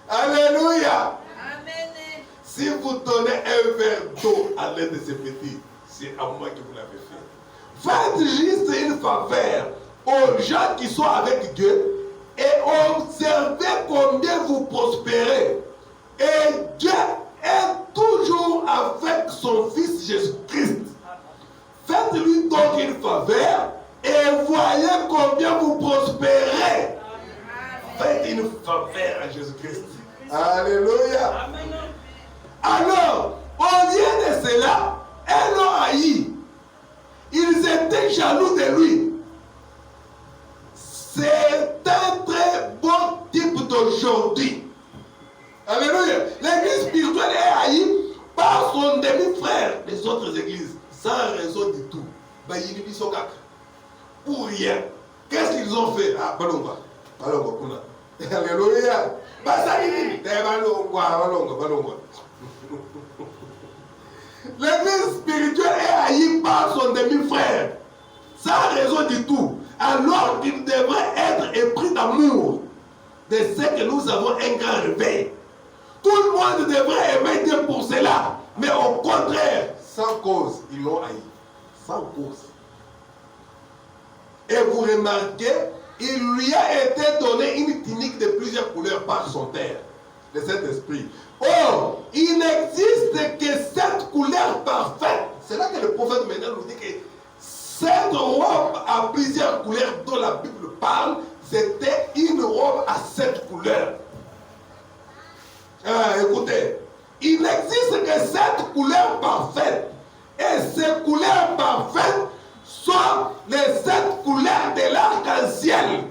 Alléluia. Amen. Si vous donnez un verre d'eau à l'aide de ces petits, c'est à moi que vous l'avez fait. Faites juste une faveur aux gens qui sont avec Dieu et observez combien vous prospérez. Et Dieu est toujours avec son Fils Jésus-Christ. Faites-lui donc une faveur et voyez combien vous prospérez. Faites une faveur à Jésus-Christ. Alléluia. Alors, au lieu de cela, ils l'ont haï. Ils étaient jaloux de lui. C'est un très bon type d'aujourd'hui. Alléluia. L'église spirituelle est haïe par son demi-frère des autres églises, sans raison du tout. Pour rien. Qu'est-ce qu'ils ont fait? Ah, balonga. Alléluia. L'église spirituelle est haïe par son demi-frère, sans raison du tout, alors qu'il devrait être épris d'amour de ce que nous avons un grand réveil. Tout le monde devrait aimer Dieu pour cela, mais au contraire, sans cause, ils l'ont haï. Sans cause. Et vous remarquez, il lui a été donné une tunique de plusieurs couleurs par son père, le Saint-Esprit. Or, il n'existe que cette couleur parfaite. C'est là que le prophète maintenant nous dit que cette robe à plusieurs couleurs dont la Bible parle, c'était une robe à 7 couleurs. Écoutez, il n'existe que 7 couleurs parfaites. Et ces couleurs parfaites sont les 7 couleurs de l'arc-en-ciel.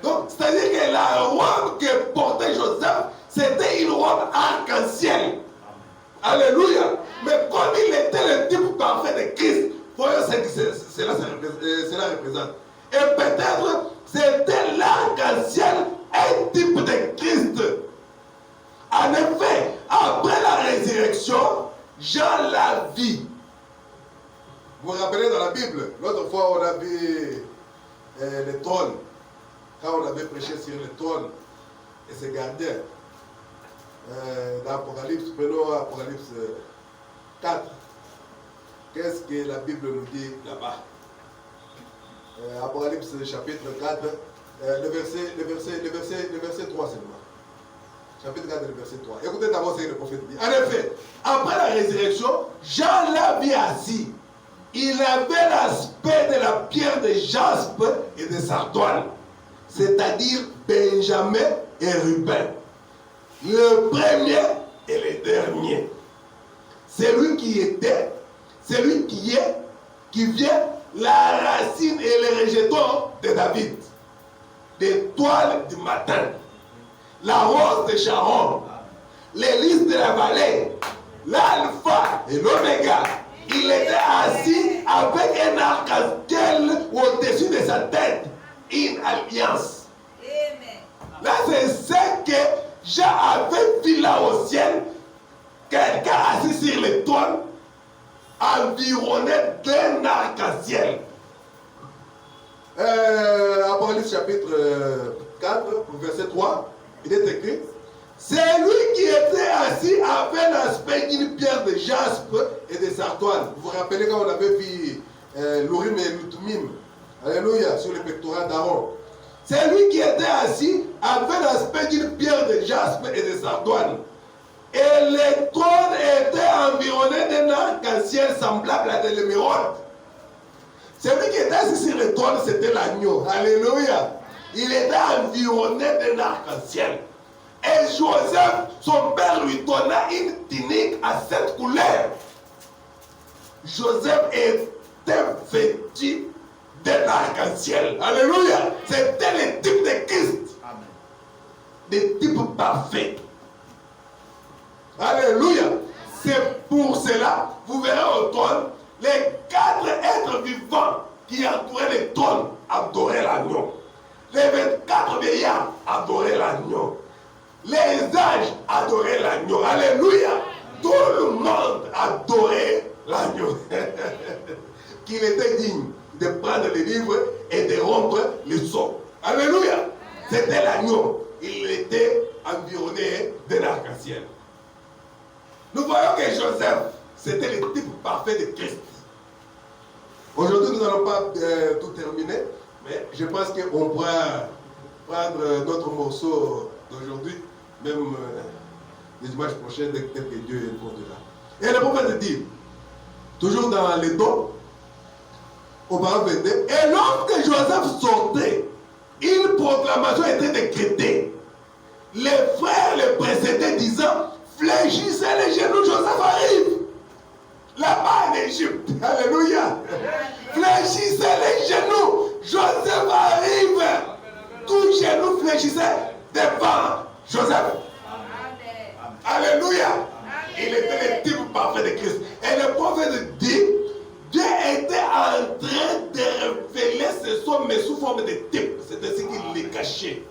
Donc, c'est-à-dire que la robe que portait Joseph, c'était une robe arc-en-ciel. Alléluia. Mais comme il était le type parfait de Christ, voyons ce que cela représente. Et peut-être c'était l'arc-en-ciel, un type de Christ. En effet, après la résurrection, Jean l'a vit. Vous vous rappelez dans la Bible, l'autre fois on a vu le trône, quand on avait prêché sur le trône et ses gardiens. Dans Apocalypse, prenons Apocalypse 4. Qu'est-ce que la Bible nous dit là-bas? Apocalypse chapitre 4, le verset 3 seulement. Chapitre 4, le verset 3. Écoutez d'abord ce que le prophète dit. En effet, après la résurrection, Jean l'a vu assis. Il avait l'aspect de la pierre de jaspe et de sardoine, c'est-à-dire Benjamin et Ruben. Le premier et le dernier. Celui qui était, celui qui est, qui vient, la racine et le rejeton de David. L'étoile du matin. La rose de Sharon. L'hélice de la vallée. L'alpha et l'oméga. Il était assis avec un arc-en-ciel au-dessus de sa tête. Une alliance. Amen. Là, c'est ce que j'avais vu là au ciel. Quelqu'un assis sur le trône, environné d'un arc-en-ciel. Apocalypse chapitre 4, verset 3, il est écrit: c'est lui qui était assis avait l'aspect d'une pierre de jaspe et de sartoine. Vous vous rappelez quand on avait vu l'Urim et l'Utumim, alléluia, sur les pectoraux d'Aaron. C'est lui qui était assis avait l'aspect d'une pierre de jaspe et de sartoine. Et le trône était environné d'un arc-en-ciel semblable à de l'émeraude. Celui qui était assis sur le trône, c'était l'agneau. Alléluia. Il était environné d'un arc-en-ciel. Et Joseph, son père, lui donna une tunique à 7 couleurs. Joseph était vêtu d'un arc-en-ciel. Alléluia. C'était le type de Christ. Le type parfait. Alléluia. C'est pour cela, vous verrez au trône, les 4 êtres vivants qui entouraient le trône adoraient l'agneau. Les 24 vieillards adoraient l'agneau. Les anges adoraient l'agneau. Alléluia. Tout le monde adorait l'agneau. Qu'il était digne de prendre les livres et de rompre les sceaux. Alléluia. C'était l'agneau. Il était environné d'un arc-en-ciel. Nous voyons que Joseph, c'était le type parfait de Christ. Aujourd'hui, nous n'allons pas tout terminer, mais je pense qu'on pourra prendre d'autres morceaux d'aujourd'hui, même les dimanches prochains, dès que Dieu est là. Et le prophète dit, toujours dans les dons, au paragraphe 22, et lorsque Joseph sortait, une proclamation était décrétée. Les frères le précédaient disant, fléchissez les genoux, Joseph arrive. Là-bas en Égypte. Alléluia. Fléchissez les genoux. Joseph arrive. Tous genoux fléchissaient devant Joseph. Alléluia. Il était le type parfait de Christ. Et le prophète dit, Dieu était en train de révéler ce son, mais sous forme de type. C'est ainsi qu'il les cachait.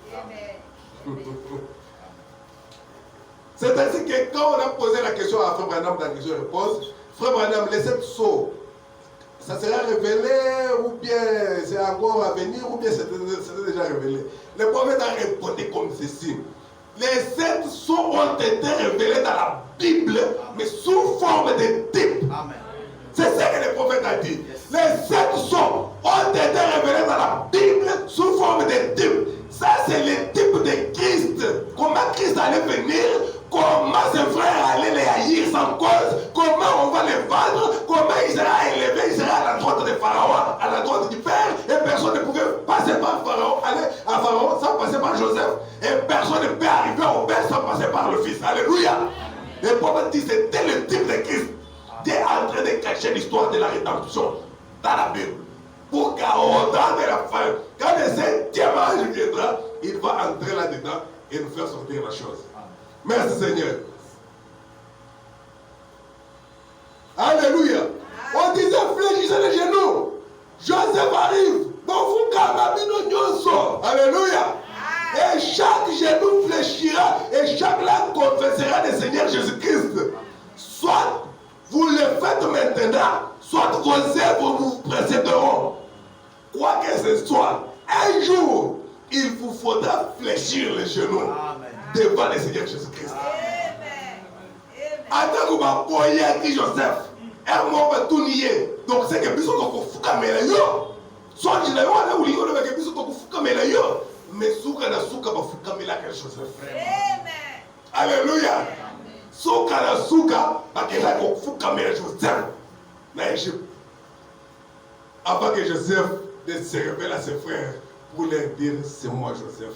C'est ainsi que quand on a posé la question à Frère Branham dans la question-réponse, Frère Branham, les 7 sceaux, ça sera révélé ou bien c'est encore à venir ou bien c'était déjà révélé? Le prophète a répondu comme ceci. Les 7 sceaux ont été révélés dans la Bible, mais sous forme de type. C'est ce que le prophète a dit. Les 7 sceaux ont été révélés dans la Bible sous forme de type. Ça, c'est le type de Christ. Comment Christ allait venir, comment ses frères allaient les haïr sans cause, comment on va les vendre, comment il sera élevé, il sera à la droite de Pharaon, à la droite du Père, et personne ne pouvait passer par Pharaon, aller à Pharaon sans passer par Joseph, et personne ne peut arriver au Père sans passer par le Fils. Alléluia. Le prophète dit c'était le type de Christ. Dieu est en train de cacher l'histoire de la rédemption dans la Bible. Pour qu'au temps de la fin, quand le 7e âge viendra, il va entrer là-dedans et nous faire sortir la chose. Merci Seigneur. Alléluia. On disait fléchissez les genoux. Joseph arrive. Alléluia. Et chaque genou fléchira et chaque langue confessera le Seigneur Jésus-Christ. Soit vous le faites maintenant, soit vos œuvres vous précéderont. Quoi que ce soit, un jour, il vous faudra fléchir les genoux devant le Seigneur Jésus-Christ. Attends que vous voyez qui Joseph, un mot va tout nier. Donc c'est que bisous qu'on fout comme elle est. Soit je l'ai vu, on a oublié que bisous qu'on fout comme elle est. Mais souka na souka va fout comme elle a quelque chose. Alléluia. Souka na souka va qu'il a fout comme elle a Joseph. Mais Égypte. Avant que Joseph ne se révèle à ses frères pour leur dire c'est moi Joseph.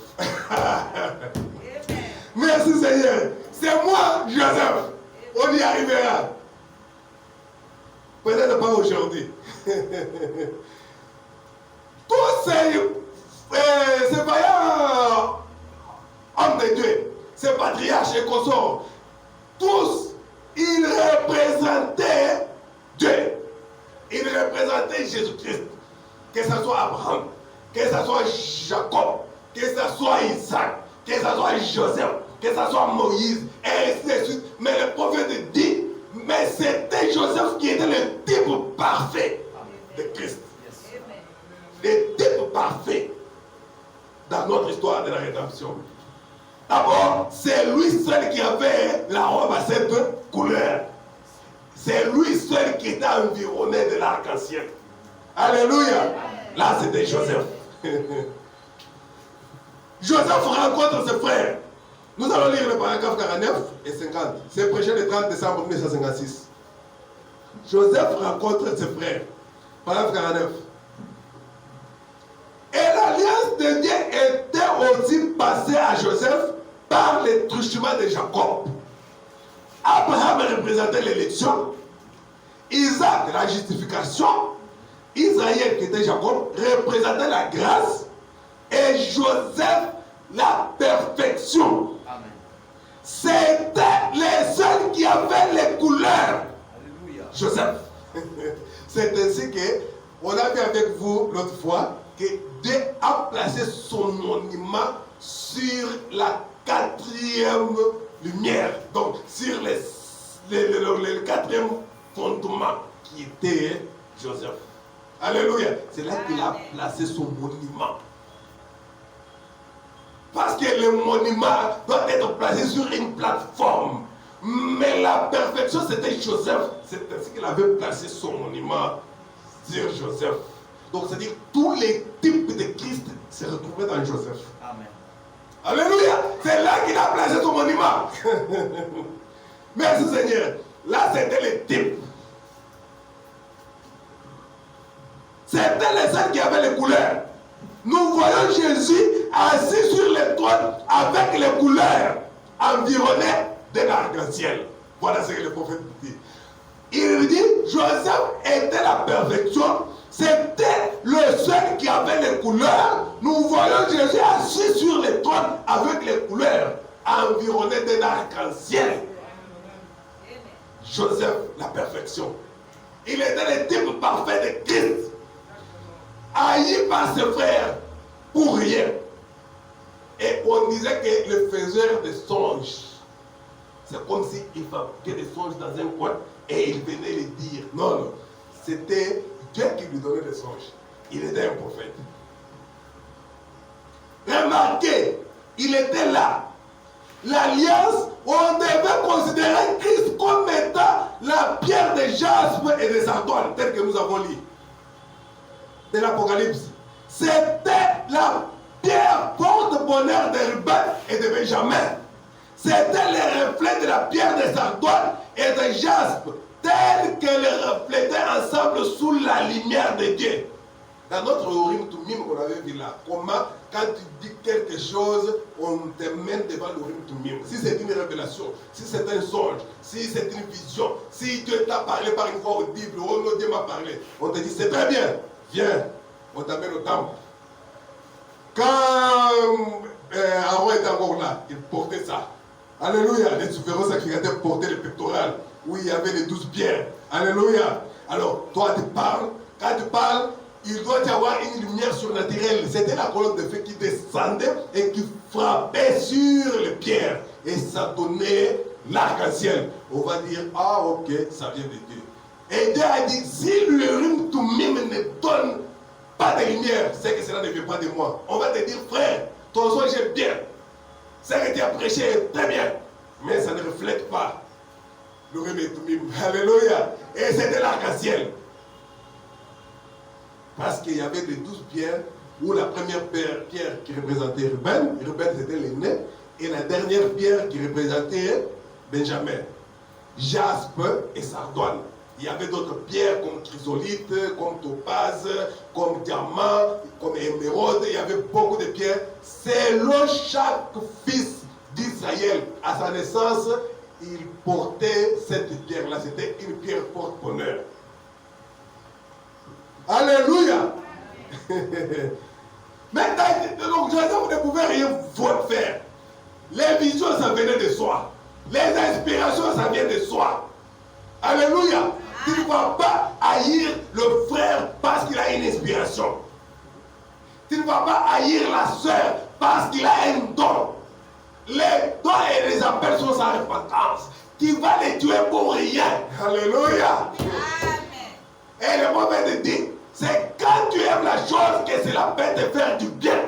Merci Seigneur. C'est moi Joseph. On y arrivera. Peut-être pas aujourd'hui. Tous ces vaillants hommes de Dieu, ces patriarches et consorts, tous, ils représentaient Dieu. Ils représentaient Jésus-Christ. Que ce soit Abraham, que ce soit Jacob, que ce soit Isaac, que ce soit Joseph, que ce soit Moïse, et ainsi de suite. Mais le prophète dit, mais c'était Joseph qui était le type parfait de Christ. Le type parfait dans notre histoire de la rédemption. D'abord, c'est lui seul qui avait la robe à cette couleur. C'est lui seul qui était environné de l'arc-en-ciel. Alléluia. Là, c'était Joseph. Joseph rencontre ses frères. Nous allons lire le paragraphe 49 et 50. C'est prêché le 30 décembre 1956. Joseph rencontre ses frères. Paragraphe 49. Et l'alliance de Dieu était aussi passée à Joseph par les truchements de Jacob. Abraham représentait l'élection, Isaac la justification, Israël qui était Jacob représentait la grâce et Joseph la perfection. Amen. C'était les seuls qui avaient les couleurs. Alléluia. Joseph. C'est ainsi que on a vu avec vous l'autre fois que Dieu a placé son monument sur la 4e lumière, donc sur le 4e fondement qui était Joseph. Alléluia. C'est là qu'il a placé son monument. Parce que le monument doit être placé sur une plateforme. Mais la perfection, c'était Joseph. C'est ainsi qu'il avait placé son monument sur Joseph. Donc, c'est-à-dire tous les types de Christ se retrouvaient dans Joseph. Amen. Alléluia. C'est là qu'il a placé son monument. Merci Seigneur. Là, c'était les types. C'était les seuls qui avaient les couleurs. Nous voyons Jésus assis sur le trône avec les couleurs, environné d'un arc-en-ciel. Voilà ce que le prophète dit. Il dit, Joseph était la perfection. C'était le seul qui avait les couleurs. Nous voyons Jésus assis sur le trône avec les couleurs, environné d'un arc-en-ciel. Joseph, la perfection. Il était le type parfait de Christ. Haï par ses frères pour rien. Et on disait que le faiseur de songes, c'est comme s'il fabriquait des songes dans un coin et il venait les dire. Non, non. C'était Dieu qui lui donnait des songes. Il était un prophète. Remarquez, il était là. L'alliance, on devait considérer Christ comme étant la pierre de jaspe et de sardone, telle que nous avons lu de l'Apocalypse. C'était la pierre porte-bonheur de Ruben et de Benjamin. C'était le reflet de la pierre de sardone et de jaspe, tel qu'elle reflétait ensemble sous la lumière de Dieu. Dans notre Urim Tumim qu'on avait vu là, comment quand tu dis quelque chose, on te mène devant l'Urim Tumim. Si c'est une révélation, si c'est un songe, si c'est une vision, si Dieu t'a parlé par une voix audible, oh non, Dieu m'a parlé, on te dit c'est très bien, viens, on t'amène au temple. Quand Aaron était encore là, il portait ça. Alléluia, les souverains sacrificateurs portaient le pectoral où il y avait les 12 pierres. Alléluia. Alors, toi tu parles, quand tu parles, il doit y avoir une lumière surnaturelle. C'était la colonne de feu qui descendait et qui frappait sur les pierres. Et ça donnait l'arc-en-ciel. On va dire, ah ok, ça vient de Dieu. Et Dieu a dit, si l'Urim Tumim ne donne pas de lumière, c'est que cela ne vient pas de moi. On va te dire, frère, ton songe est bien. Ce que tu as prêché est très bien. Mais ça ne reflète pas l'Urim Tumim. Alléluia. Et c'était l'arc-en-ciel. Parce qu'il y avait les 12 pierres, où la première pierre qui représentait Ruben c'était l'aîné, et la dernière pierre qui représentait Benjamin, jaspe et sardone. Il y avait d'autres pierres comme chrysolite, comme topaze, comme diamant, comme émeraude. Il y avait beaucoup de pierres. Selon chaque fils d'Israël, à sa naissance, il portait cette pierre-là. C'était une pierre porte-bonheur. Alléluia. Maintenant, donc Joseph ne pouvait rien faire. Les visions, ça venait de soi. Les inspirations, ça vient de soi. Alléluia. Tu ne vas pas haïr le frère parce qu'il a une inspiration. Tu ne vas pas haïr la soeur parce qu'il a un don. les toi et les appels sont sans repentance. Tu vas les tuer pour rien. Alléluia. Et le prophète dit, c'est quand tu aimes la chose que c'est la peine de faire du bien.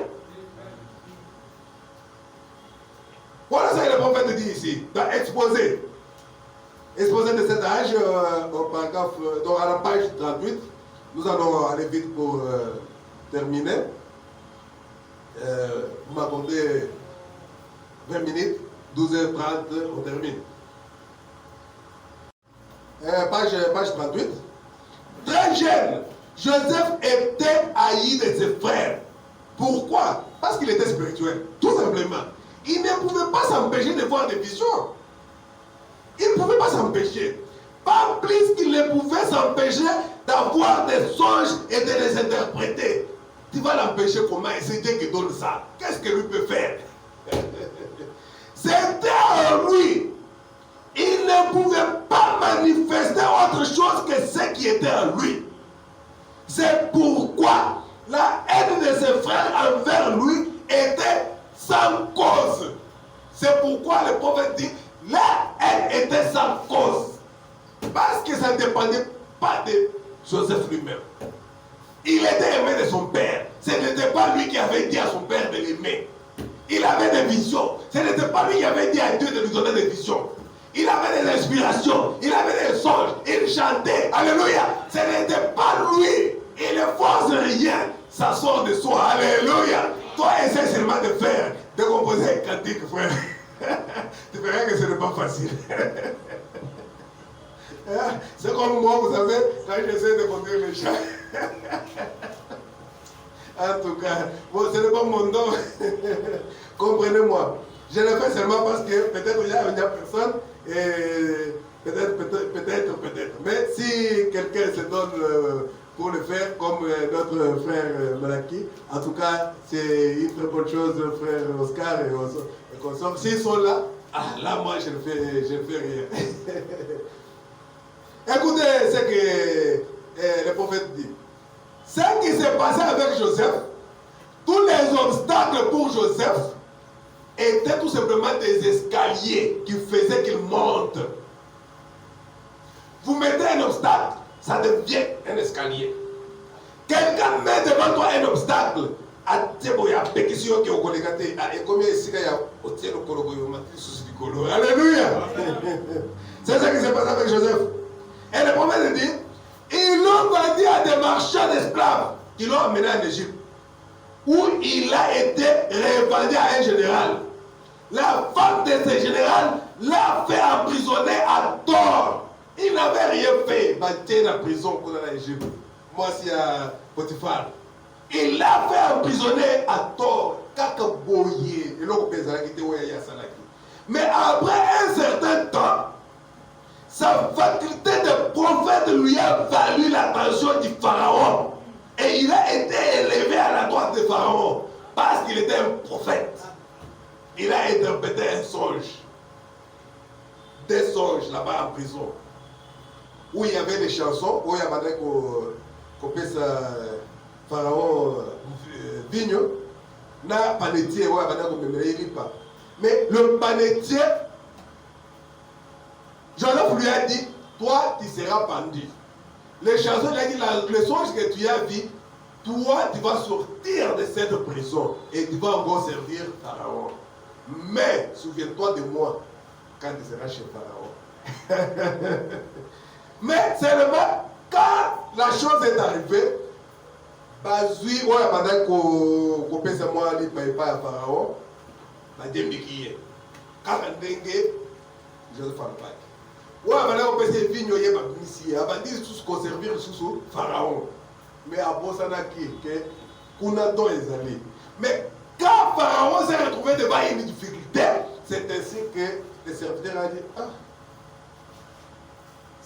Voilà ce que le prophète dit ici, dans Exposé. Exposé de cet âge, au paragraphe, donc à la page 38. Nous allons aller vite pour terminer. Vous m'accordez 20 minutes, 12h30, on termine. Page 38. Très jeune, Joseph était haï de ses frères. Pourquoi? Parce qu'il était spirituel, tout simplement. Il ne pouvait pas s'empêcher de voir des visions. Il ne pouvait pas s'empêcher. Pas plus qu'il ne pouvait s'empêcher d'avoir des songes et de les interpréter. Tu vas l'empêcher comment? Et c'est Dieu qui donne ça. Qu'est-ce que lui peut faire? C'était en lui. Il ne pouvait pas manifester autre chose que ce qui était en lui. C'est pourquoi la haine de ses frères envers lui était sans cause. C'est pourquoi le prophète dit, la haine était sans cause. Parce que ça ne dépendait pas de Joseph lui-même. Il était aimé de son père. Ce n'était pas lui qui avait dit à son père de l'aimer. Il avait des visions. Ce n'était pas lui qui avait dit à Dieu de lui donner des visions. Il avait des inspirations. Il avait des songes. Il chantait. Alléluia. Ce n'était pas lui. Il ne force rien. Ça sort de soi. Alléluia. Toi, essaie seulement de faire, de composer un cantique, frère. Tu verras que ce n'est pas facile. C'est comme moi, vous savez, quand j'essaie de conduire les chats. En tout cas, bon, ce n'est pas mon don. Comprenez-moi. Je le fais seulement parce que peut-être il n'y a personne. Et peut-être. Mais si quelqu'un se donne pour le faire, comme notre frère Malaki, en tout cas, c'est une très bonne chose, frère Oscar et consorts. S'ils sont là, là, moi, je ne fais rien. Écoutez ce que le prophète dit. Ce qui s'est passé avec Joseph, tous les obstacles pour Joseph étaient tout simplement des escaliers qui faisaient qu'il monte. Vous mettez un obstacle, ça devient un escalier. Quelqu'un met devant toi un obstacle. Alléluia. C'est ça qui s'est passé avec Joseph. Et le prophète dit, ils l'ont vendu à des marchands d'esclaves qui l'ont amené en Égypte, où il a été revendu à un général. La femme de ce général l'a fait emprisonner à tort. Il n'avait rien fait. Il était en prison en Égypte. Moi, c'est à Potiphar. Il l'a fait emprisonner à tort. Mais après un certain temps, sa faculté de prophète lui a valu l'attention du pharaon. Et il a été élevé à la droite de pharaon. Parce qu'il était un prophète. Il a interprété un songe. Des songes là-bas en prison. Où il y avait des chansons, où il y avait qu'on pharaon vigno, na panetier, où il y avait pas. Mais le panetier, Joseph lui a dit, toi tu seras pendu. Les chansons, il a dit, le songe que tu as vu, toi tu vas sortir de cette prison et tu vas encore servir Pharaon. Mais souviens-toi de moi quand tu seras chez Pharaon. Mais seulement quand la chose est arrivée, Bazui, ouais, pendant qu'on pèse moi, il ne paye pas à Pharaon, il dit qu'il quand on dengue, Joseph en paye. Ouais, maintenant on peut se vigno y a ici, avant de tous conserver sous Pharaon. Mais à Bosanaki, que Kunato est allé. Mais quand Pharaon s'est retrouvé devant une difficulté, c'est ainsi que le serviteur a dit, ah,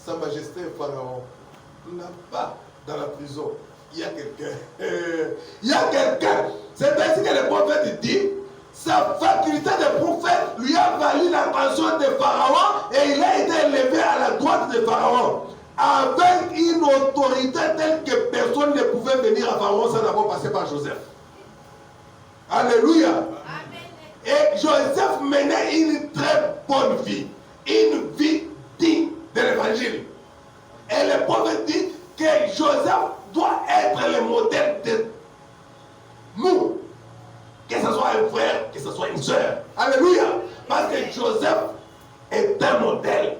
Sa Majesté Pharaon, là-bas, dans la prison, il y a quelqu'un. Il y a quelqu'un. C'est ainsi que le prophète dit, sa faculté de prophète lui a valu l'attention de Pharaon et il a été élevé à la droite de Pharaon avec une autorité telle que personne ne pouvait venir à Pharaon sans d'abord passer par Joseph. Alléluia. Amen. Et Joseph menait une très bonne vie, une vie digne de l'évangile. Et le prophète dit que Joseph doit être le modèle de nous, que ce soit un frère, que ce soit une soeur. Alléluia. Parce que Joseph est un modèle.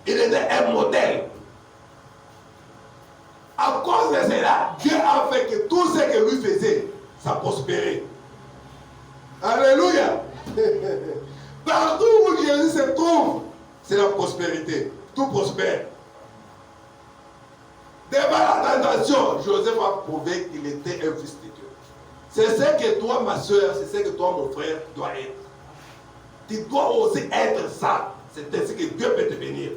Il était un modèle. À cause de cela, Dieu a fait que tout ce que lui faisait, ça prospérait. Alléluia. Partout où Jésus se trouve, c'est la prospérité. Tout prospère. Devant la tentation, Joseph a prouvé qu'il était un fils de Dieu. C'est ce que toi, ma soeur, c'est ce que toi, mon frère, dois être. Tu dois aussi être ça. C'est ainsi que Dieu peut te bénir.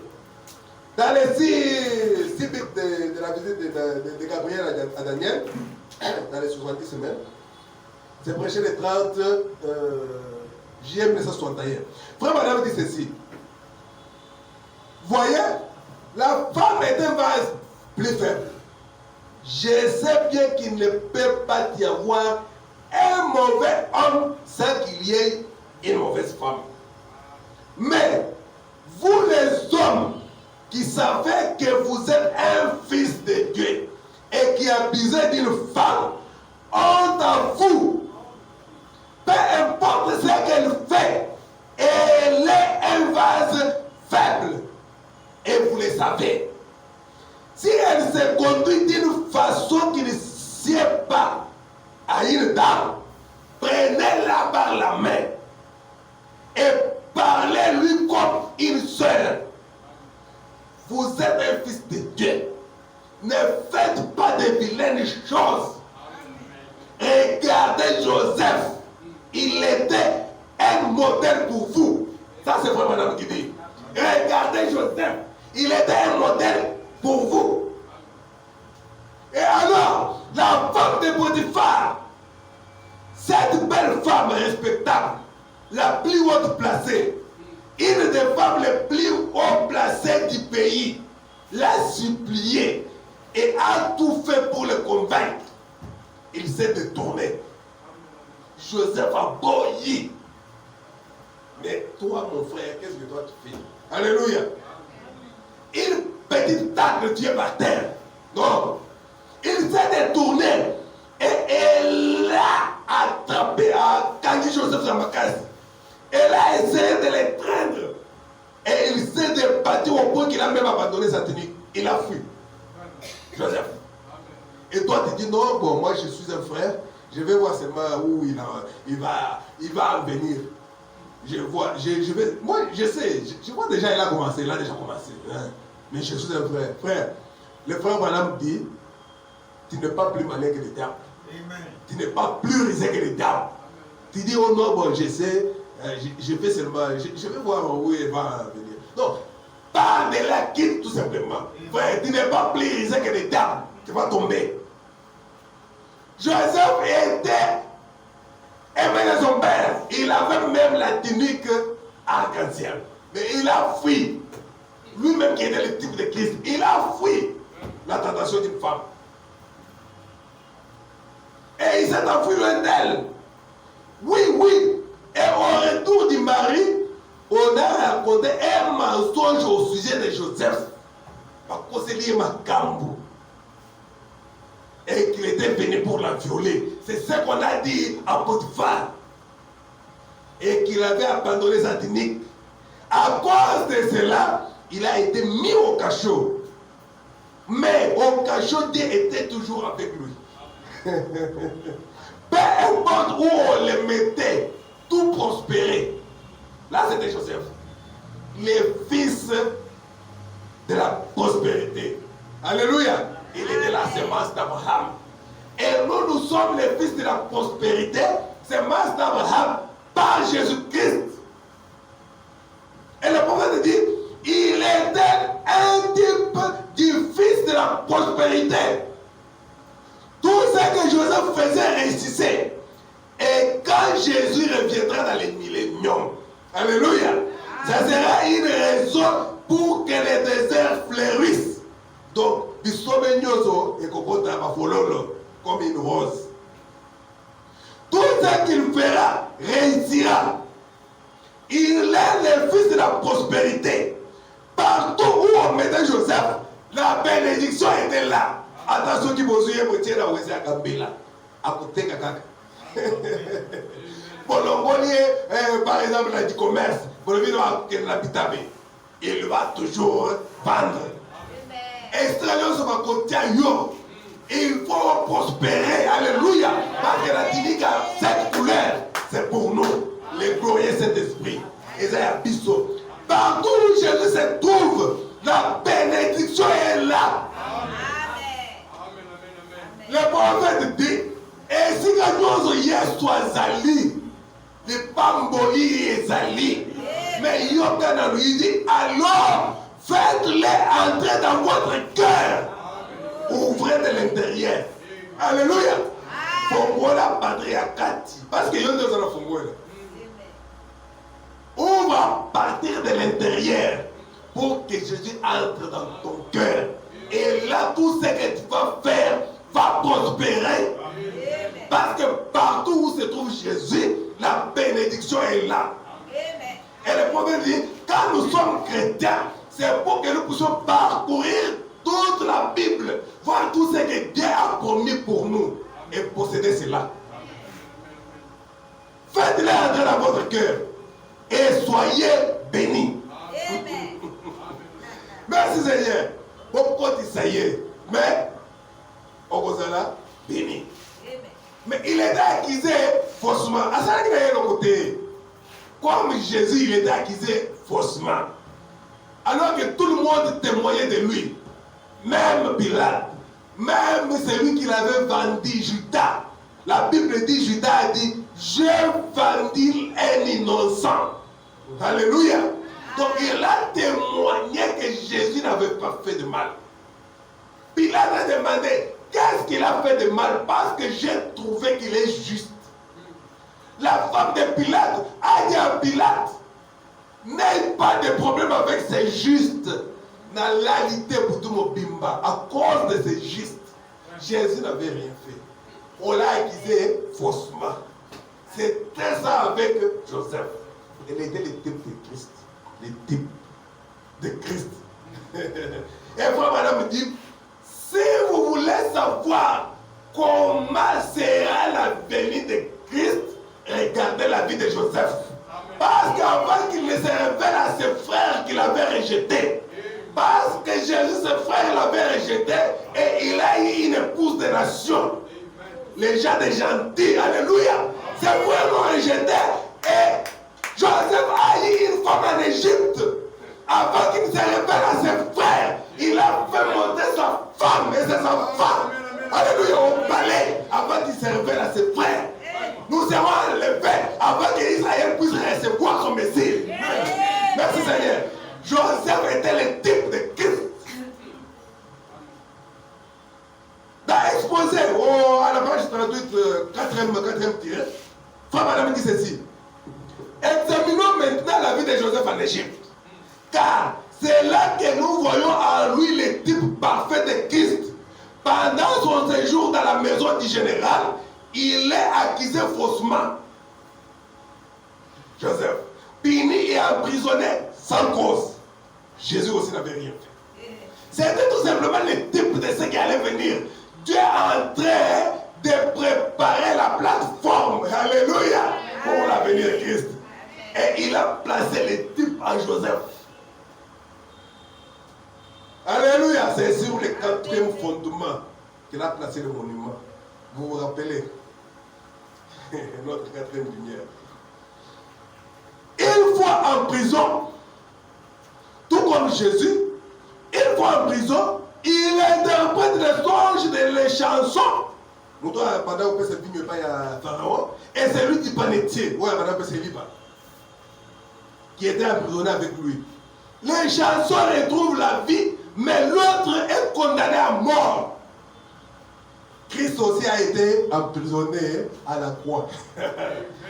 Dans les six bits de la visite de Gabriel à Daniel, dans les 70 semaines, c'est prêché le 30 juillet 1961. Frère Madame dit ceci. Voyez, la femme est un vase plus faible. Je sais bien qu'il ne peut pas y avoir un mauvais homme sans qu'il y ait une mauvaise femme. Mais vous les hommes qui savez que vous êtes un fils de Dieu et qui abusez d'une femme, honte à vous. Peu importe ce qu'elle fait, elle est un vase faible. Et vous le savez. Si elle se conduit d'une façon qui ne sied pas à une dame, prenez-la par la main et parlez-lui comme une sœur. Vous êtes un fils de Dieu. Ne faites pas de vilaines choses. Regardez Joseph. Il était un modèle pour vous. Ça, c'est vraiment Madame qui dit. Regardez Joseph. Il était un modèle pour vous. Et alors, la femme de Potiphar, cette belle femme respectable, la plus haute placée, une des femmes les plus haut placées du pays, l'a supplié et a tout fait pour le convaincre. Il s'est détourné. Joseph a boyi. Mais toi, mon frère, qu'est-ce que toi tu fais? Alléluia. Une petite tacle Dieu par terre. Non. Il s'est détourné et elle a attrapé, a gagné Joseph dans ma case. Elle a essayé de l'étreindre. Et il s'est débattu au point qu'il a même abandonné sa tenue. Il a fui. Joseph. Et toi, tu dis non, bon, moi je suis un frère. Je vais voir seulement où il va en venir. Je vois, je vais. Moi, je sais, je vois déjà, il a déjà commencé. Hein. Mais je suis un frère. Frère, le frère Branham dit tu n'es pas plus malin que le diable. Tu n'es pas plus risé que le diable. Tu dis oh non, bon, je sais. Je fais seulement, je vais voir où il va venir. Non, pas de la quitte tout simplement. Frère, tu n'es pas plus risé que le diable. Tu vas tomber. Joseph était aimé de son père. Il avait même la tunique arc-en-ciel. Mais il a fui. Lui-même qui était le type de Christ, il a fui la tentation d'une femme. Et il s'est enfui loin d'elle. Oui, oui. Et au retour du mari, on a raconté un mensonge au sujet de Joseph. Parce que c'est lui Macambo. Et qu'il était venu pour la violer. C'est ce qu'on a dit à Potiphar. Et qu'il avait abandonné sa tunique. À cause de cela, il a été mis au cachot. Mais au cachot, Dieu était toujours avec lui. Peu importe où on le mettait, tout prospérait. Là, c'était Joseph. Le fils de la prospérité. Alléluia. Il était la semence d'Abraham. Et nous sommes les fils de la prospérité, semence d'Abraham, par Jésus-Christ. Et le prophète dit, il était un type du fils de la prospérité. Tout ce que Joseph faisait réussissait. Et quand Jésus reviendra dans les milléniums, alléluia, ça sera une raison pour que les déserts fleurissent. Donc, comme une rose. Tout ce ce qu'il fera réussira. Il est le fils de la prospérité. Partout où on mettait Joseph, la bénédiction était là. Attention qui vous ayez moitié la ouest à Gambela. À côté Kakak. Pour le par exemple, il a du commerce. Pour le vivre à l'habitat, il va toujours vendre. Extraction sur ma côté à Yo. Il faut prospérer. Alléluia. Parce que la divine a cette couleur. C'est pour nous. Les glorieux Saint-Esprit. Isaïe Bisso. Partout où Jésus se trouve, la bénédiction est là. Le prophète dit, et si nous yesu azali, les pamboli ezali, mais Yokana lui dit, alors faites-les entrer dans votre cœur. Ouvrez de l'intérieur. Alléluia. Fongola patriarcati. Parce que Yonde dans la fongola. Ouvre à partir de l'intérieur pour que Jésus entre dans ton cœur. Et là, tout ce que tu vas faire va prospérer. Parce que partout où se trouve Jésus, la bénédiction est là. Et le prophète dit, quand nous sommes chrétiens, c'est pour que nous puissions parcourir toute la Bible, voir tout ce que Dieu a promis pour nous et posséder cela. Faites-les entrer dans votre cœur et soyez bénis. Merci Seigneur. Pourquoi tu sais, mais on vous a béni. Mais il était accusé faussement. À ça qu'il est de côté. Comme Jésus, il était accusé faussement. Alors que tout le monde témoignait de lui. Même Pilate. Même celui qui l'avait vendu, Judas. La Bible dit, Judas a dit, j'ai vendu un innocent. Alléluia. Donc il a témoigné que Jésus n'avait pas fait de mal. Pilate a demandé, qu'est-ce qu'il a fait de mal? Parce que j'ai trouvé qu'il est juste. La femme de Pilate a dit à Pilate, n'aie pas de problème avec ces justes. Dans l'alité pour tout mon bimba, à cause de ces justes, Jésus n'avait rien fait. On l'a accusé faussement. C'était ça avec Joseph. Il était le type de Christ. Le type de Christ. Et frère, madame me dit, si vous voulez savoir comment sera la venue de Christ, regardez la vie de Joseph. Parce qu'avant qu'il ne se révèle à ses frères qu'il avait rejetés, parce que Jésus, ses frères, l'avaient rejeté et il a eu une épouse de nation. Les gens des gentils, alléluia. Ses frères l'ont rejeté et Joseph a eu une femme en Égypte. Avant qu'il se révèle à ses frères, il a fait monter sa femme et c'est sa femme. Alléluia, au palais, avant qu'il se révèle à ses frères. Nous serons enlevés avant qu'Israël puisse recevoir son Messie. Merci Seigneur. Joseph était le type de Christ. Dans exposé à la page 38, 4e tiré, Frère Madame dit ceci. Examinons maintenant la vie de Joseph en Égypte. Car c'est là que nous voyons en lui le type parfait de Christ. Pendant son séjour dans la maison du général, il est accusé faussement. Joseph, puni et emprisonné sans cause. Jésus aussi n'avait rien fait. C'était tout simplement le type de ce qui allait venir. Dieu est en train de préparer la plateforme, alléluia, pour l'avenir de Christ. Et il a placé le type en Joseph. Alléluia, c'est sur le 4e fondement qu'il a placé le monument. Vous vous rappelez notre 4e lumière. Une fois en prison, tout comme Jésus, une fois en prison, il interprète les songes les chansons. Nous pendant que c'est venu à Pharaon, et c'est lui du panetier, pendant c'est libre, qui était emprisonné avec lui. Les chansons retrouvent la vie, mais l'autre est condamné à mort. Christ aussi a été emprisonné à la croix.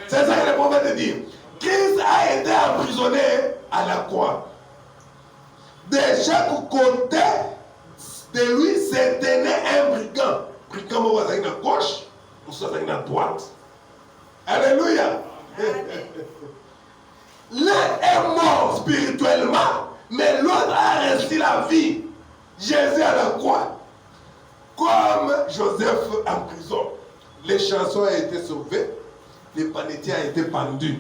C'est ça que le prophète dit. Christ a été emprisonné à la croix. De chaque côté de lui se tenait un brigand. Brigand, on va à gauche, on va à droite. Alléluia. L'un est mort spirituellement, mais l'autre a reçu la vie. Jésus à la croix. Comme Joseph en prison. Les chansons ont été sauvées, les panetiers ont été pendus.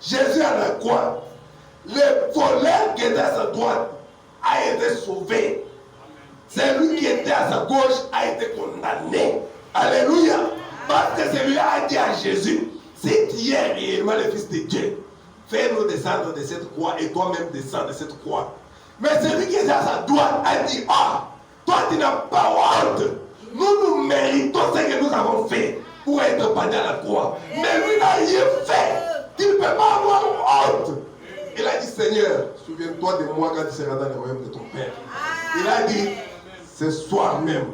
Jésus à la croix, le voleur qui était à sa droite a été sauvé. Celui qui était à sa gauche a été condamné. Alléluia. Parce que celui-là a dit à Jésus, si tu es réellement le Fils de Dieu, fais-nous descendre de cette croix et toi-même descends de cette croix. Mais celui qui était à sa droite a dit, ah, toi tu n'as pas honte. Nous méritons ce que nous avons fait pour être pendu à la croix. Mais lui n'a rien fait. Tu ne peux pas avoir honte. Il a dit, Seigneur, souviens-toi de moi quand tu seras dans le royaume de ton Père. Il a dit, ce soir même,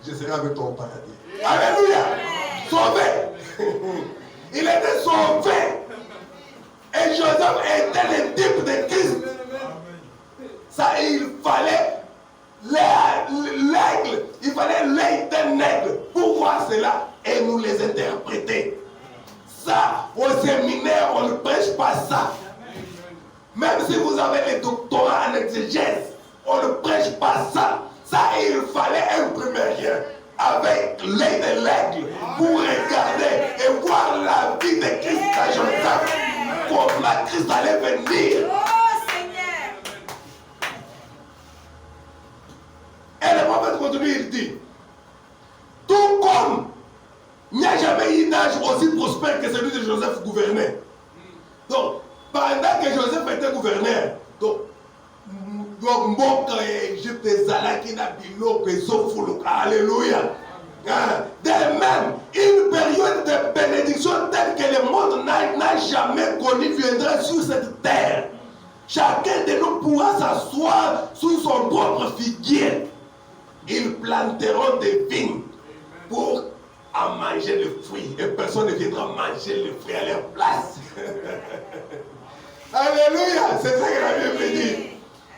je serai avec toi au paradis. Alléluia. Sauvé. Il était sauvé. Et Joseph était le type de Christ. Ça, il fallait l'aigle, il fallait l'œil d'un aigle pour voir cela et nous les interpréter. Ça, au séminaire, on ne prêche pas ça. Même si vous avez les doctorats en exégèse, on ne prêche pas ça. Ça, il fallait imprimer rien avec l'œil de l'aigle pour regarder et voir la vie de Christ à Joseph. Comment Christ allait venir. Et le prophète continue, il dit, tout comme il n'y a jamais eu d'âge aussi prospère que celui de Joseph gouvernait. Donc, pendant que Joseph était gouverneur, donc, alléluia. De même, une période de bénédiction telle que le monde n'a jamais connue viendra sur cette terre. Chacun de nous pourra s'asseoir sous son propre figuier. Ils planteront des vignes pour en manger le fruit. Et personne ne viendra manger le fruit à leur place. Alléluia, c'est ça que la Bible dit.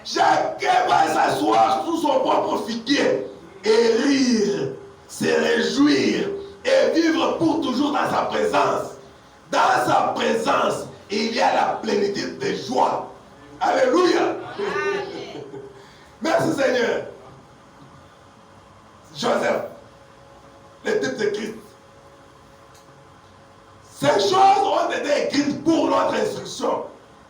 Chacun va s'asseoir sous son propre figuier et rire, se réjouir et vivre pour toujours dans sa présence. Dans sa présence, il y a la plénitude de joie. Alléluia. Merci Seigneur. Joseph, le type de Christ. Ces choses ont été écrites pour notre instruction.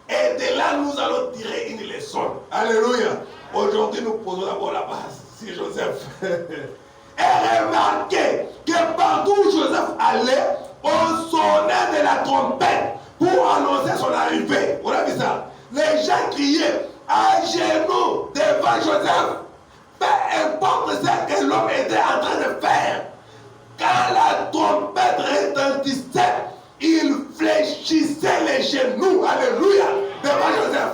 Et de là, nous allons tirer une leçon. Alléluia. Aujourd'hui, nous posons d'abord la base sur Joseph. Et remarquez que partout où Joseph allait, on sonnait de la trompette pour annoncer son arrivée. On a vu ça. Les gens criaient à genoux devant Joseph. Peu importe ce que l'homme était en train de faire. Quand la trompette retentissait, il fléchissait les genoux. Alléluia. Devant Joseph.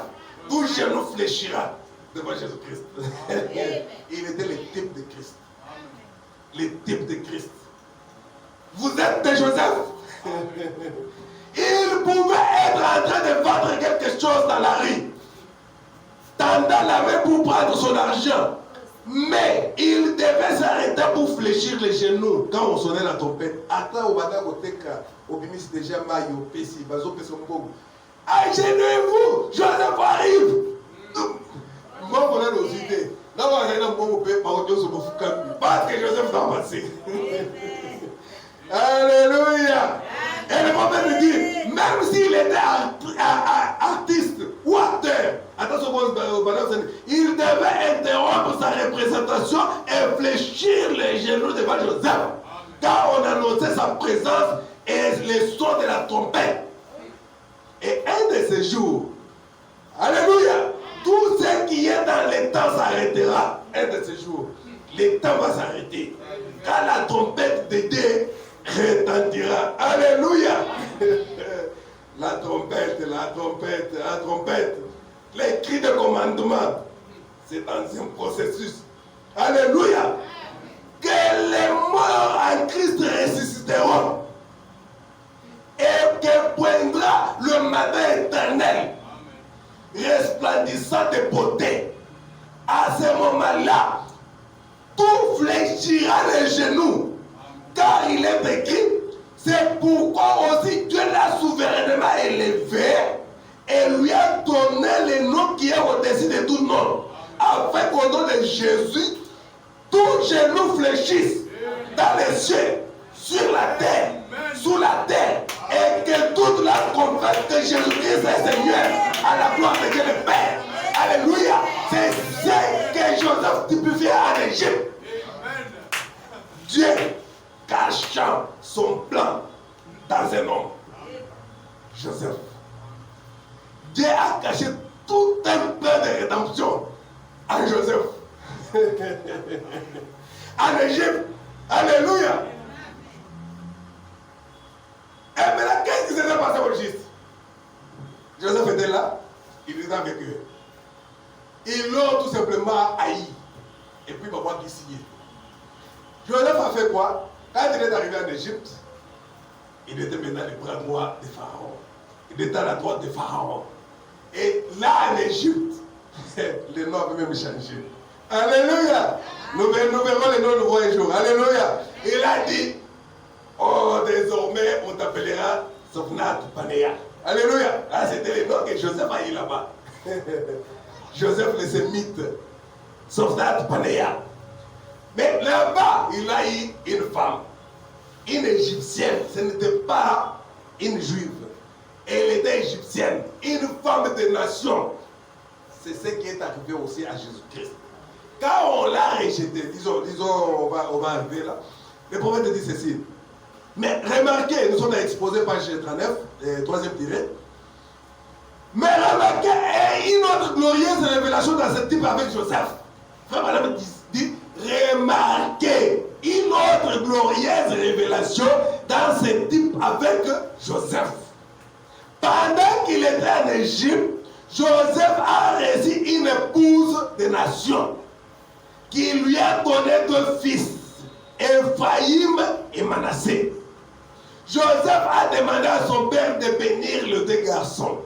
Tout genou fléchira devant Jésus-Christ. Il était le type de Christ. Le type de Christ. Vous êtes de Joseph. Il pouvait être en train de vendre quelque chose dans la rue, tendant la main pour prendre son argent. Mais il devait s'arrêter pour fléchir les genoux quand on sonnait la trompette. Agenouillez-vous, Joseph arrive. Parce que Joseph va passer. Alléluia. Et le prophète dit, même s'il était artiste ou acteur, attention, il devait interrompre sa représentation et fléchir les genoux devant Joseph, car on annonçait sa présence et les sons de la trompette. Et un de ces jours, alléluia, tout ce qui est dans le temps s'arrêtera. Un de ces jours, le temps va s'arrêter. Quand la trompette de Dieu retentira. Alléluia. La trompette, la trompette, la trompette. Les cris de commandement, c'est dans un processus. Alléluia. Que les morts en Christ ressusciteront. Et que poindra le matin éternel, resplendissant de beauté. À ce moment-là, tout fléchira les genoux. Car il est écrit, C'est pourquoi aussi Dieu l'a souverainement élevé et lui a donné le nom qui est au-dessus de tout nom. Afin qu'au nom de Jésus, tout genou fléchisse dans les cieux, sur la terre, sous la terre, et que toute la confesse que Jésus-Christ est Seigneur à la gloire de Dieu le Père. Alléluia. C'est ce que Joseph typifiait en Égypte. Dieu cachant son plan dans un homme, Joseph. Dieu a caché tout un plan de rédemption en Joseph. En Égypte. Alléluia. Et maintenant, qu'est-ce qui s'est passé au juste? Joseph était là, il était avec eux. Ils l'ont tout simplement haï. Et puis, papa qui signait. Joseph a fait quoi? Quand il est arrivé en Égypte, il était maintenant le bras droit de Pharaon. Il était à la droite de Pharaon. Et là, en Égypte, le nom avait même changé. Alléluia. Nous verrons le nom nouveau un jour. Alléluia. Il a dit, oh, désormais, on t'appellera Sophnat Panéa. Alléluia. Ah, c'était le nom que Joseph a eu là-bas. Joseph le sémite. Sophnat Panéa. Mais là-bas, il a eu une femme. Une égyptienne. Ce n'était pas une juive. Elle était égyptienne. Une femme de nation. C'est ce qui est arrivé aussi à Jésus-Christ. Quand on l'a rejeté, disons on va arriver là, le prophète dit ceci. Mais remarquez, nous sommes à exposer page 39, troisième tiré. Mais remarquez, une autre glorieuse révélation dans ce type avec Joseph. Frère Madame dit, remarquez, une autre glorieuse révélation dans ce type avec Joseph. Pendant qu'il était en Égypte, Joseph a reçu une épouse de nation qui lui a donné deux fils, Ephraïm et Manassé. Joseph a demandé à son père de bénir les deux garçons.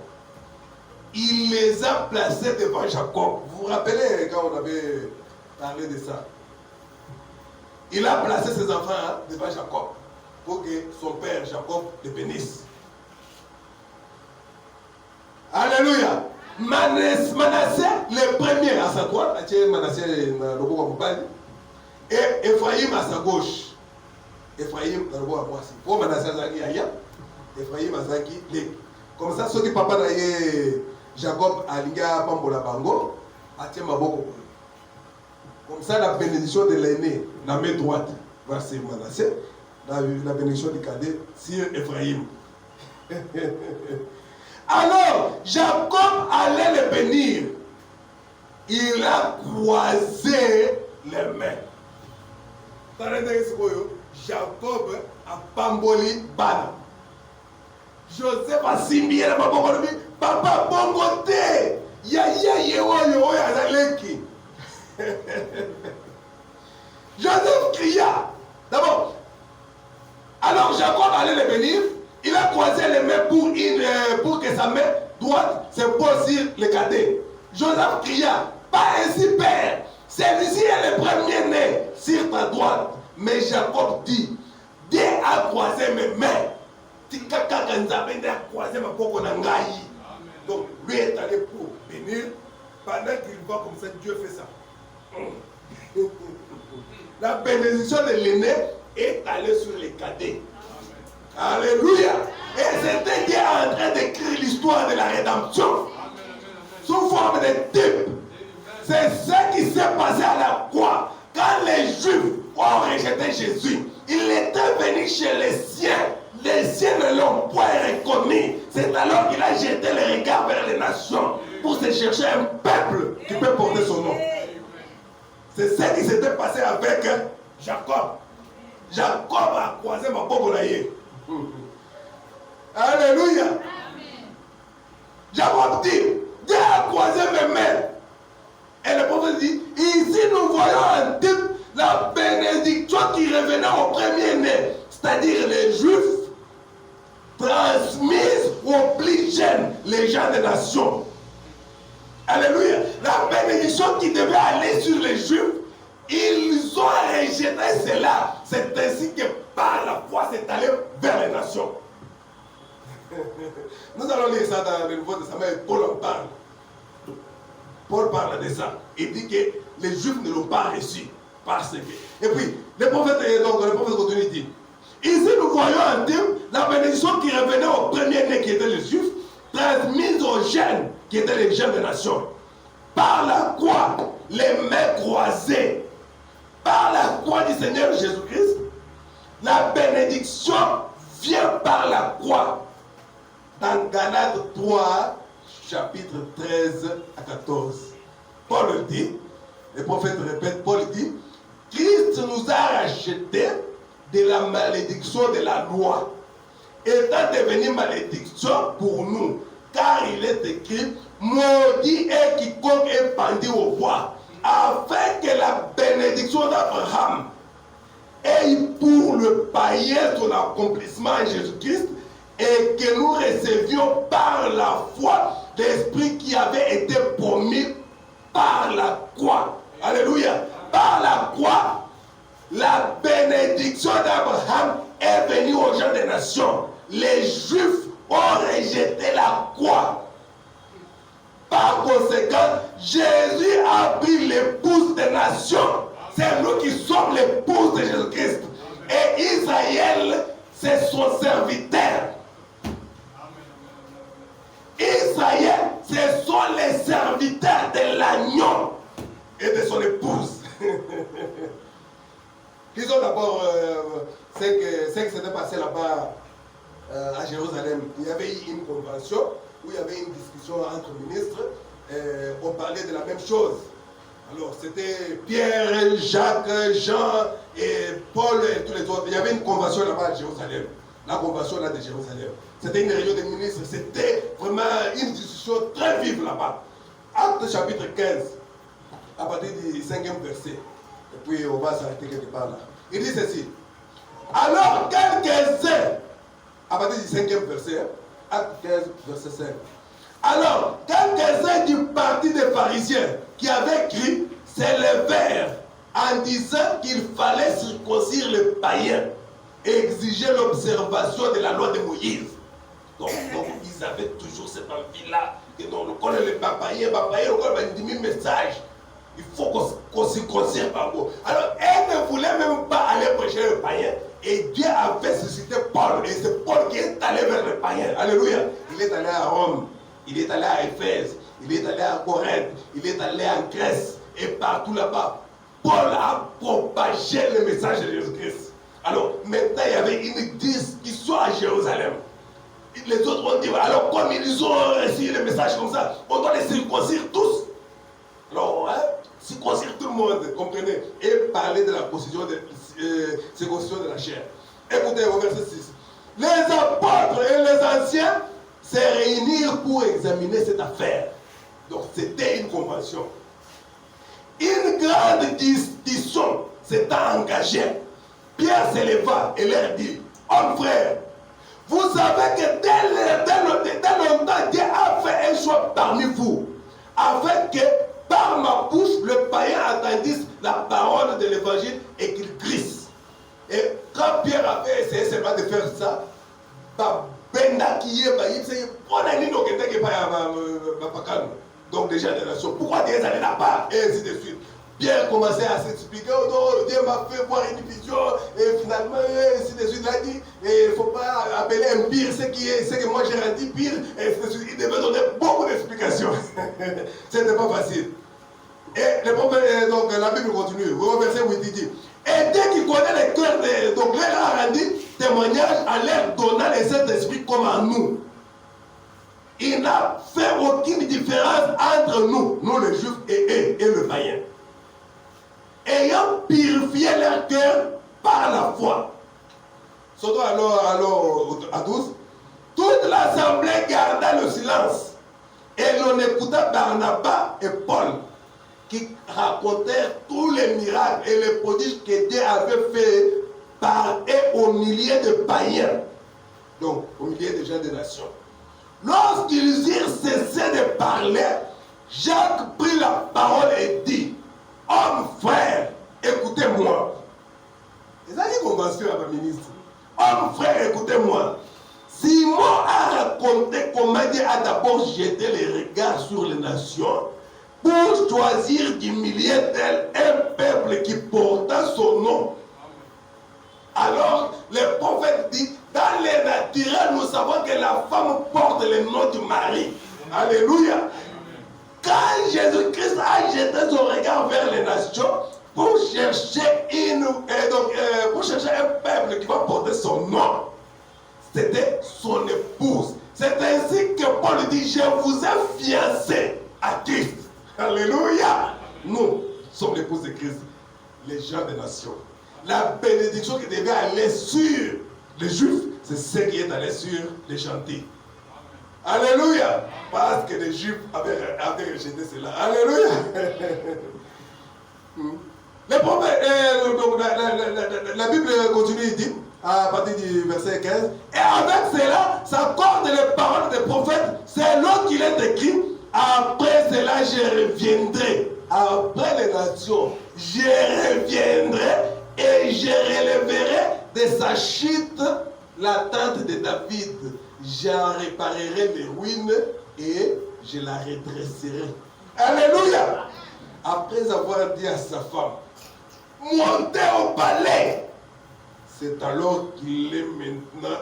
Il les a placés devant Jacob. Vous vous rappelez quand on avait parlé de ça? Il a placé ses enfants devant Jacob pour que son père Jacob les bénisse. Alléluia. Manassé, le premier à sa droite, Manassé et Ephraïm à sa gauche. Ephraïm dans le bois à Boissy. Pour Manassé Zaki Aya, Ephraïm à Zaki Lek. Comme ça, ceux qui papa d'ailleurs Jacob a liga Pambola Bango, a tient ma boko. Comme ça, la bénédiction de l'aîné, la main droite, va c'est Manassé, la bénédiction du cadet, sur Ephraïm. Alors, Jacob allait le bénir. Il a croisé les mains. Jacob a pamboli bana. Joseph a simbié la maboko. Papa, bongote. Ya yazaleki. Joseph cria. D'abord, alors Jacob allait le bénir. Il a croisé les mains pour que sa main droite se pose sur le cadet. Joseph cria, pas ainsi père, celui-ci est le premier-né sur ta droite. Mais Jacob dit, Dieu a croisé mes mains. Tikaka Nzabende a croisé ma boko nangayi. Donc lui est allé pour bénir. Pendant qu'il voit comme ça, Dieu fait ça. La bénédiction de l'aîné est allée sur les cadets. Alléluia. Et c'était Dieu en train d'écrire l'histoire de la rédemption sous forme de type. C'est ce qui s'est passé à la croix. Quand les Juifs ont rejeté Jésus, il était venu chez les siens. Les siens ne l'ont point reconnu. C'est alors qu'il a jeté les regards vers les nations pour se chercher un peuple qui peut porter son nom. C'est ce qui s'était passé avec Jacob. Jacob a croisé ma bobolaye. Alléluia. Jacob dit, Dieu a croisé mes mains. Et le prophète dit, ici nous voyons un type, la bénédiction qui revenait au premier-né, c'est-à-dire les Juifs, transmise aux plus jeunes, les gens des nations. Alléluia. La bénédiction qui devait aller sur les Juifs, ils ont rejeté cela. C'est ainsi que par la foi c'est allé vers les Nous allons lire ça dans le Nouveau Testament et Paul en parle. Paul parle de ça. Il dit que les Juifs ne l'ont pas reçu. Parce que. Et puis, le prophète continue, il dit, ici nous voyons en Dieu la bénédiction qui revenait au premier-né qui était les Juifs, transmise aux jeunes qui étaient les jeunes des nations. Par la croix, les mains croisées, par la croix du Seigneur Jésus-Christ, la bénédiction vient par la croix. Dans Galates 3, chapitre 13 à 14, Paul dit, le prophète répète, Paul dit, Christ nous a rachetés de la malédiction de la loi, étant devenu malédiction pour nous, car il est écrit, maudit est quiconque est pendu au bois, afin que la bénédiction d'Abraham ait pour le païen son accomplissement en Jésus-Christ, et que nous recevions par la foi l'Esprit qui avait été promis par la croix. Alléluia. Par la croix, la bénédiction d'Abraham est venue aux gens des nations. Les Juifs ont rejeté la croix. Par conséquent, Jésus a pris l'épouse des nations. C'est nous qui sommes l'épouse de Jésus-Christ. Et Israël, c'est son serviteur. Israël, ce sont les serviteurs de l'agneau et de son épouse. Disons d'abord ce qui s'était passé là-bas à Jérusalem. Il y avait eu une convention où il y avait une discussion entre ministres. On parlait de la même chose. Alors c'était Pierre, Jacques, Jean et Paul et tous les autres. Il y avait une convention là-bas à Jérusalem. La convention là de Jérusalem. C'était une réunion des ministres. C'était vraiment une discussion très vive là-bas. Acte chapitre 15, à partir du 5e verset. Et puis on va s'arrêter quelque part là. Il dit ceci. Alors quelques-uns, à partir du 5e verset, acte 15, verset 5. Alors quelques-uns du parti des pharisiens qui avaient crié s'élevèrent en disant qu'il fallait circoncire les païens et exiger l'observation de la loi de Moïse. Donc ils avaient toujours cette envie-là, que on connaît les papaïens, on connaît les messages. Il faut qu'on circoncise par vous. Alors, elle ne voulait même pas aller prêcher les païens. Et Dieu avait suscité Paul. Et c'est Paul qui est allé vers les païens. Alléluia. Il est allé à Rome. Il est allé à Éphèse. Il est allé à Corinthe. Il est allé en Grèce. Et partout là-bas, Paul a propagé le message de Jésus-Christ. Alors, maintenant, il y avait une discussion à Jérusalem. Les autres ont dit, alors comme ils ont reçu le message comme ça, on doit les circoncire tous. Alors, circoncire tout le monde, comprenez, et parler de la circoncision de la chair. Écoutez au verset 6. Les apôtres et les anciens se réunirent pour examiner cette affaire. Donc, c'était une convention. Une grande discussion s'est engagée. Pierre s'éleva et leur dit, hommes frères, vous savez que dès longtemps, Dieu a fait un choix parmi vous, afin que par ma bouche, le païen attendisse la parole de l'évangile et qu'il crisse. Et quand Pierre avait essayé seulement de faire ça, donc déjà des nations, pourquoi Dieu est allé là-bas et ainsi de suite. Pierre commençait à s'expliquer, oh non, Dieu m'a fait voir une vision, et finalement, ainsi de suite, il a dit, il ne faut pas appeler un pire ce que moi j'ai rendu pire, et ainsi de suite. Il devait donner beaucoup d'explications. Ce n'était pas facile. Et le prophète, donc la Bible continue, au verset 8, il dit, et dès qu'il connaît les cœurs, donc leur a rendu témoignage en leur donnant le Saint-Esprit comme à nous. Il n'a fait aucune différence entre nous, les Juifs et le païen. Ayant purifié leur cœur par la foi. Surtout alors à 12, toute l'assemblée garda le silence. Et l'on écouta Barnabas et Paul qui racontèrent tous les miracles et les prodiges que Dieu avait fait par et au milieu de païens. Donc, au milieu des gens des nations. Lorsqu'ils eurent cessé de parler, Jacques prit la parole et dit, hommes frères, écoutez-moi. Et ça dit convention à ma ministre. Hommes frères, écoutez-moi. Simon a raconté comment Dieu a d'abord jeté les regards sur les nations pour choisir du milieu d'elles un peuple qui porta son nom. Alors, le prophète dit, dans les naturels, nous savons que la femme porte le nom du mari. Alléluia. Quand Jésus-Christ a jeté son regard vers les nations pour chercher pour chercher un peuple qui va porter son nom, c'était son épouse. C'est ainsi que Paul dit, je vous ai fiancé à Christ. Alléluia. Nous sommes l'épouse de Christ, les gens des nations. La bénédiction qui devait aller sur les Juifs, c'est ce qui est allé sur les gentils. Alléluia. Parce que les Juifs avaient rejeté cela. Alléluia. Le prophète, la Bible continue, il dit, à partir du verset 15, et avec cela, s'accordent les paroles des prophètes, c'est l'autre qu'il est écrit, après cela je reviendrai. Après les nations, je reviendrai et je relèverai de sa chute la tente de David. J'en réparerai les ruines et je la redresserai. Alléluia. Après avoir dit à sa femme, montez au palais, c'est alors qu'il est maintenant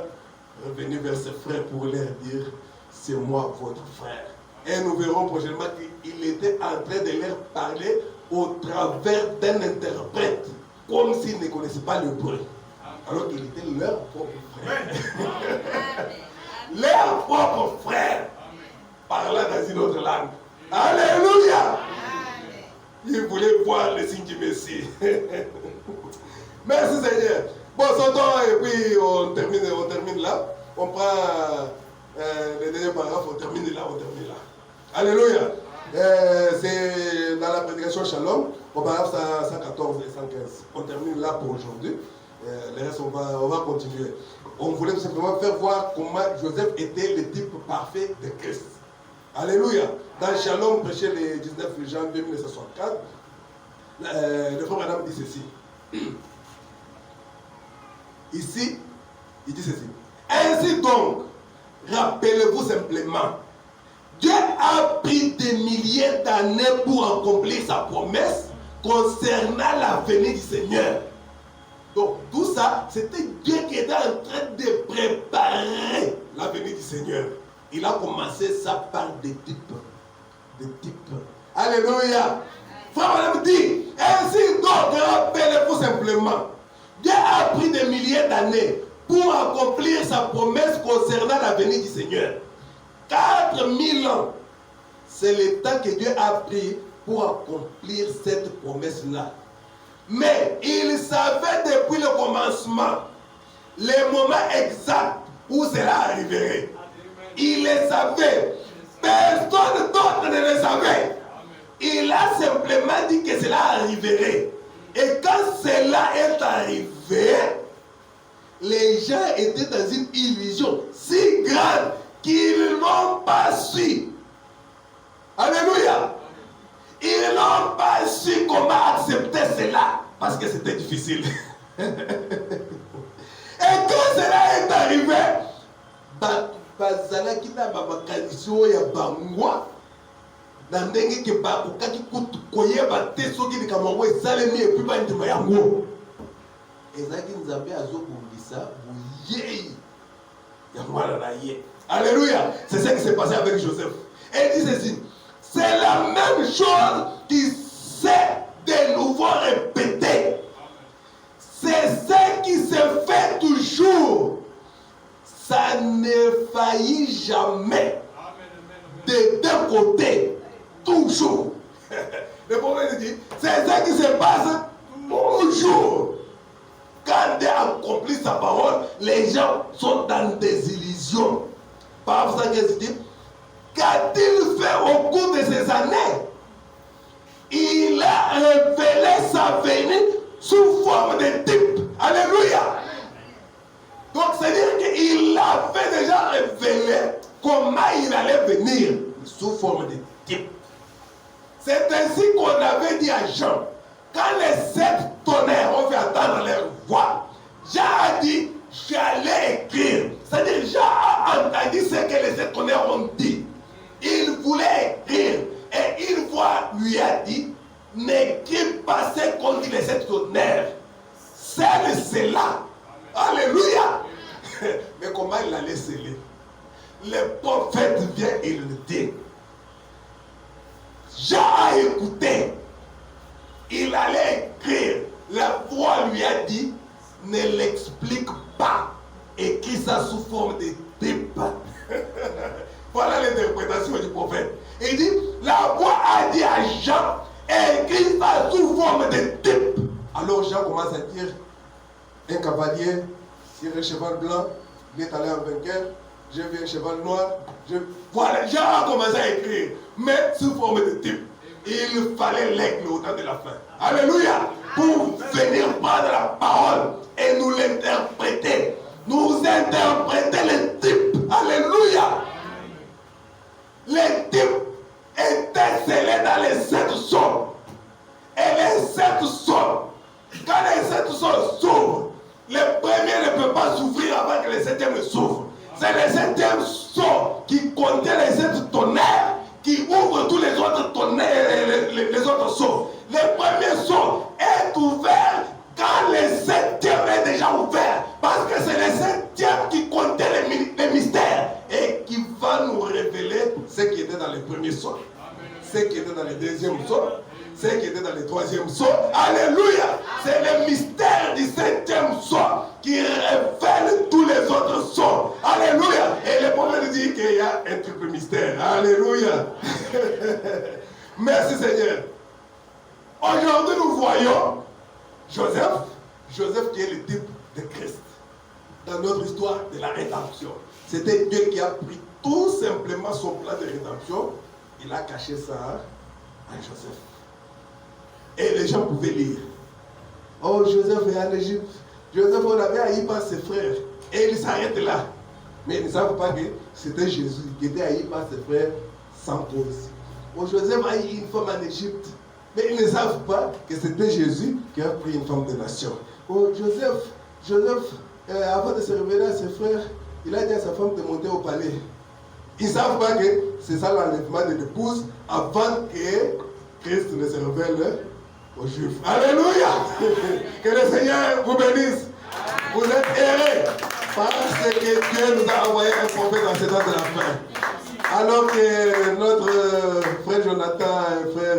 revenu vers ses frères pour leur dire, c'est moi votre frère. Et nous verrons prochainement qu'il était en train de leur parler au travers d'un interprète, comme s'il ne connaissait pas l'hébreu, alors qu'il était leur propre frère. Leur propre frère, parlant dans une autre langue. Alléluia. Il voulait voir le signe du Messie. Merci Seigneur. Bon, sortons et puis on termine là. On prend le dernier paragraphe, on termine là. Alléluia. C'est dans la prédication Shalom, au paragraphe 114 et 115. On termine là pour aujourd'hui. Le reste, on va continuer. On voulait tout simplement faire voir comment Joseph était le type parfait de Christ. Alléluia. Dans Shalom, prêché le 19 janvier 1964, le frère Adam dit ceci. Ici, il dit ceci. Ainsi donc, rappelez-vous simplement, Dieu a pris des milliers d'années pour accomplir sa promesse concernant la venue du Seigneur. Donc tout ça, c'était Dieu qui était en train de préparer la venue du Seigneur. Il a commencé ça par des types. Alléluia. Frère, on dit, ainsi donc, rappelez-vous simplement, Dieu a pris des milliers d'années pour accomplir sa promesse concernant la venue du Seigneur. 4000 ans, c'est le temps que Dieu a pris pour accomplir cette promesse-là. Mais il savait depuis le commencement le moment exact où cela arriverait. Il le savait. Personne d'autre ne le savait. Il a simplement dit que cela arriverait. Et quand cela est arrivé, les gens étaient dans une illusion si grande qu'ils n'ont pas su. Alléluia. Ils n'ont pas su comment accepter cela parce que c'était difficile. Et quand cela est arrivé, bazalaki na bamakanisi ya bangwa na ndenge ke bakokaki kutu koyeba te soki likambo yango esalemi epui bandima yango ezalaki nzambe azobongisa boyei ya mwana na ye. Alléluia. C'est ce qui s'est passé avec Joseph. Et il dit ceci, c'est la même chose qui s'est de nouveau répétée. C'est ce qui se fait toujours. Ça ne faillit jamais. Des deux côtés. Toujours. Le prophète dit, c'est ce qui se passe toujours. Quand Dieu accomplit sa parole, les gens sont dans des illusions. Par ça qu'il dit, qu'a-t-il fait au cours de ces années? Il a révélé sa venue sous forme de type. Alléluia. Donc c'est-à-dire qu'il avait déjà révélé comment il allait venir sous forme de type. C'est ainsi qu'on avait dit à Jean, quand les 7 tonnerres ont fait attendre leur voix, Jean a dit, j'allais écrire. C'est-à-dire Jean a scelle cela. Alléluia. Mais comment il allait sceller? Le prophète vient et le dit. Jean a écouté. Il allait écrire. La voix lui a dit, ne l'explique pas. Écris ça sous forme de type. Voilà l'interprétation du prophète. Il dit, la voix a dit à Jean, écris ça sous forme de type. Alors Jean commence à dire, un cavalier sur un cheval blanc, il est allé en vainqueur. J'ai vu un cheval noir. Voilà, Jean a commencé à écrire, mais sous forme de type. Il fallait l'aigle au temps de la fin. Alléluia. Pour venir prendre la parole et nous l'interpréter. Nous interpréter les types. Alléluia. Les types étaient scellés dans les 7 sons. Et les 7 sons, quand les 7 sons s'ouvrent, le premier ne peut pas s'ouvrir avant que le 7e s'ouvre. C'est le 7e son qui contient les 7 tonnerres qui ouvrent tous les autres tonnerres, les autres sons. Le premier son est ouvert quand le 7e est déjà ouvert. Parce que c'est le 7e qui contient les mystères et qui va nous révéler ce qui était dans les premiers sons, ce qui était dans les deuxièmes sons, ce qui était dans les troisièmes sons. Alléluia! C'est le mystère du 7e son qui révèle tous les autres sons. Alléluia! Et le prophète dit qu'il y a un triple mystère. Alléluia! Merci Seigneur. Aujourd'hui nous voyons Joseph qui est le type de Christ dans notre histoire de la rédemption. C'était Dieu qui a pris tout simplement son plan de rédemption. Il a caché ça à Joseph. Et les gens pouvaient lire. Oh, Joseph est en Égypte. Joseph, on avait haï par ses frères. Et ils s'arrêtent là. Mais ils ne savent pas que c'était Jésus qui était haï par ses frères sans cause. Oh, Joseph a haï une femme en Égypte. Mais ils ne savent pas que c'était Jésus qui a pris une femme de nation. Oh, Joseph, avant de se révéler à ses frères, il a dit à sa femme de monter au palais. Ils ne savent pas que c'est ça l'enlèvement de l'épouse avant que Christ ne se révèle aux Juifs. Alléluia! Que le Seigneur vous bénisse. Vous êtes errés parce que Dieu nous a envoyé un prophète dans ce temps de la fin. Alors que notre frère Jonathan, frère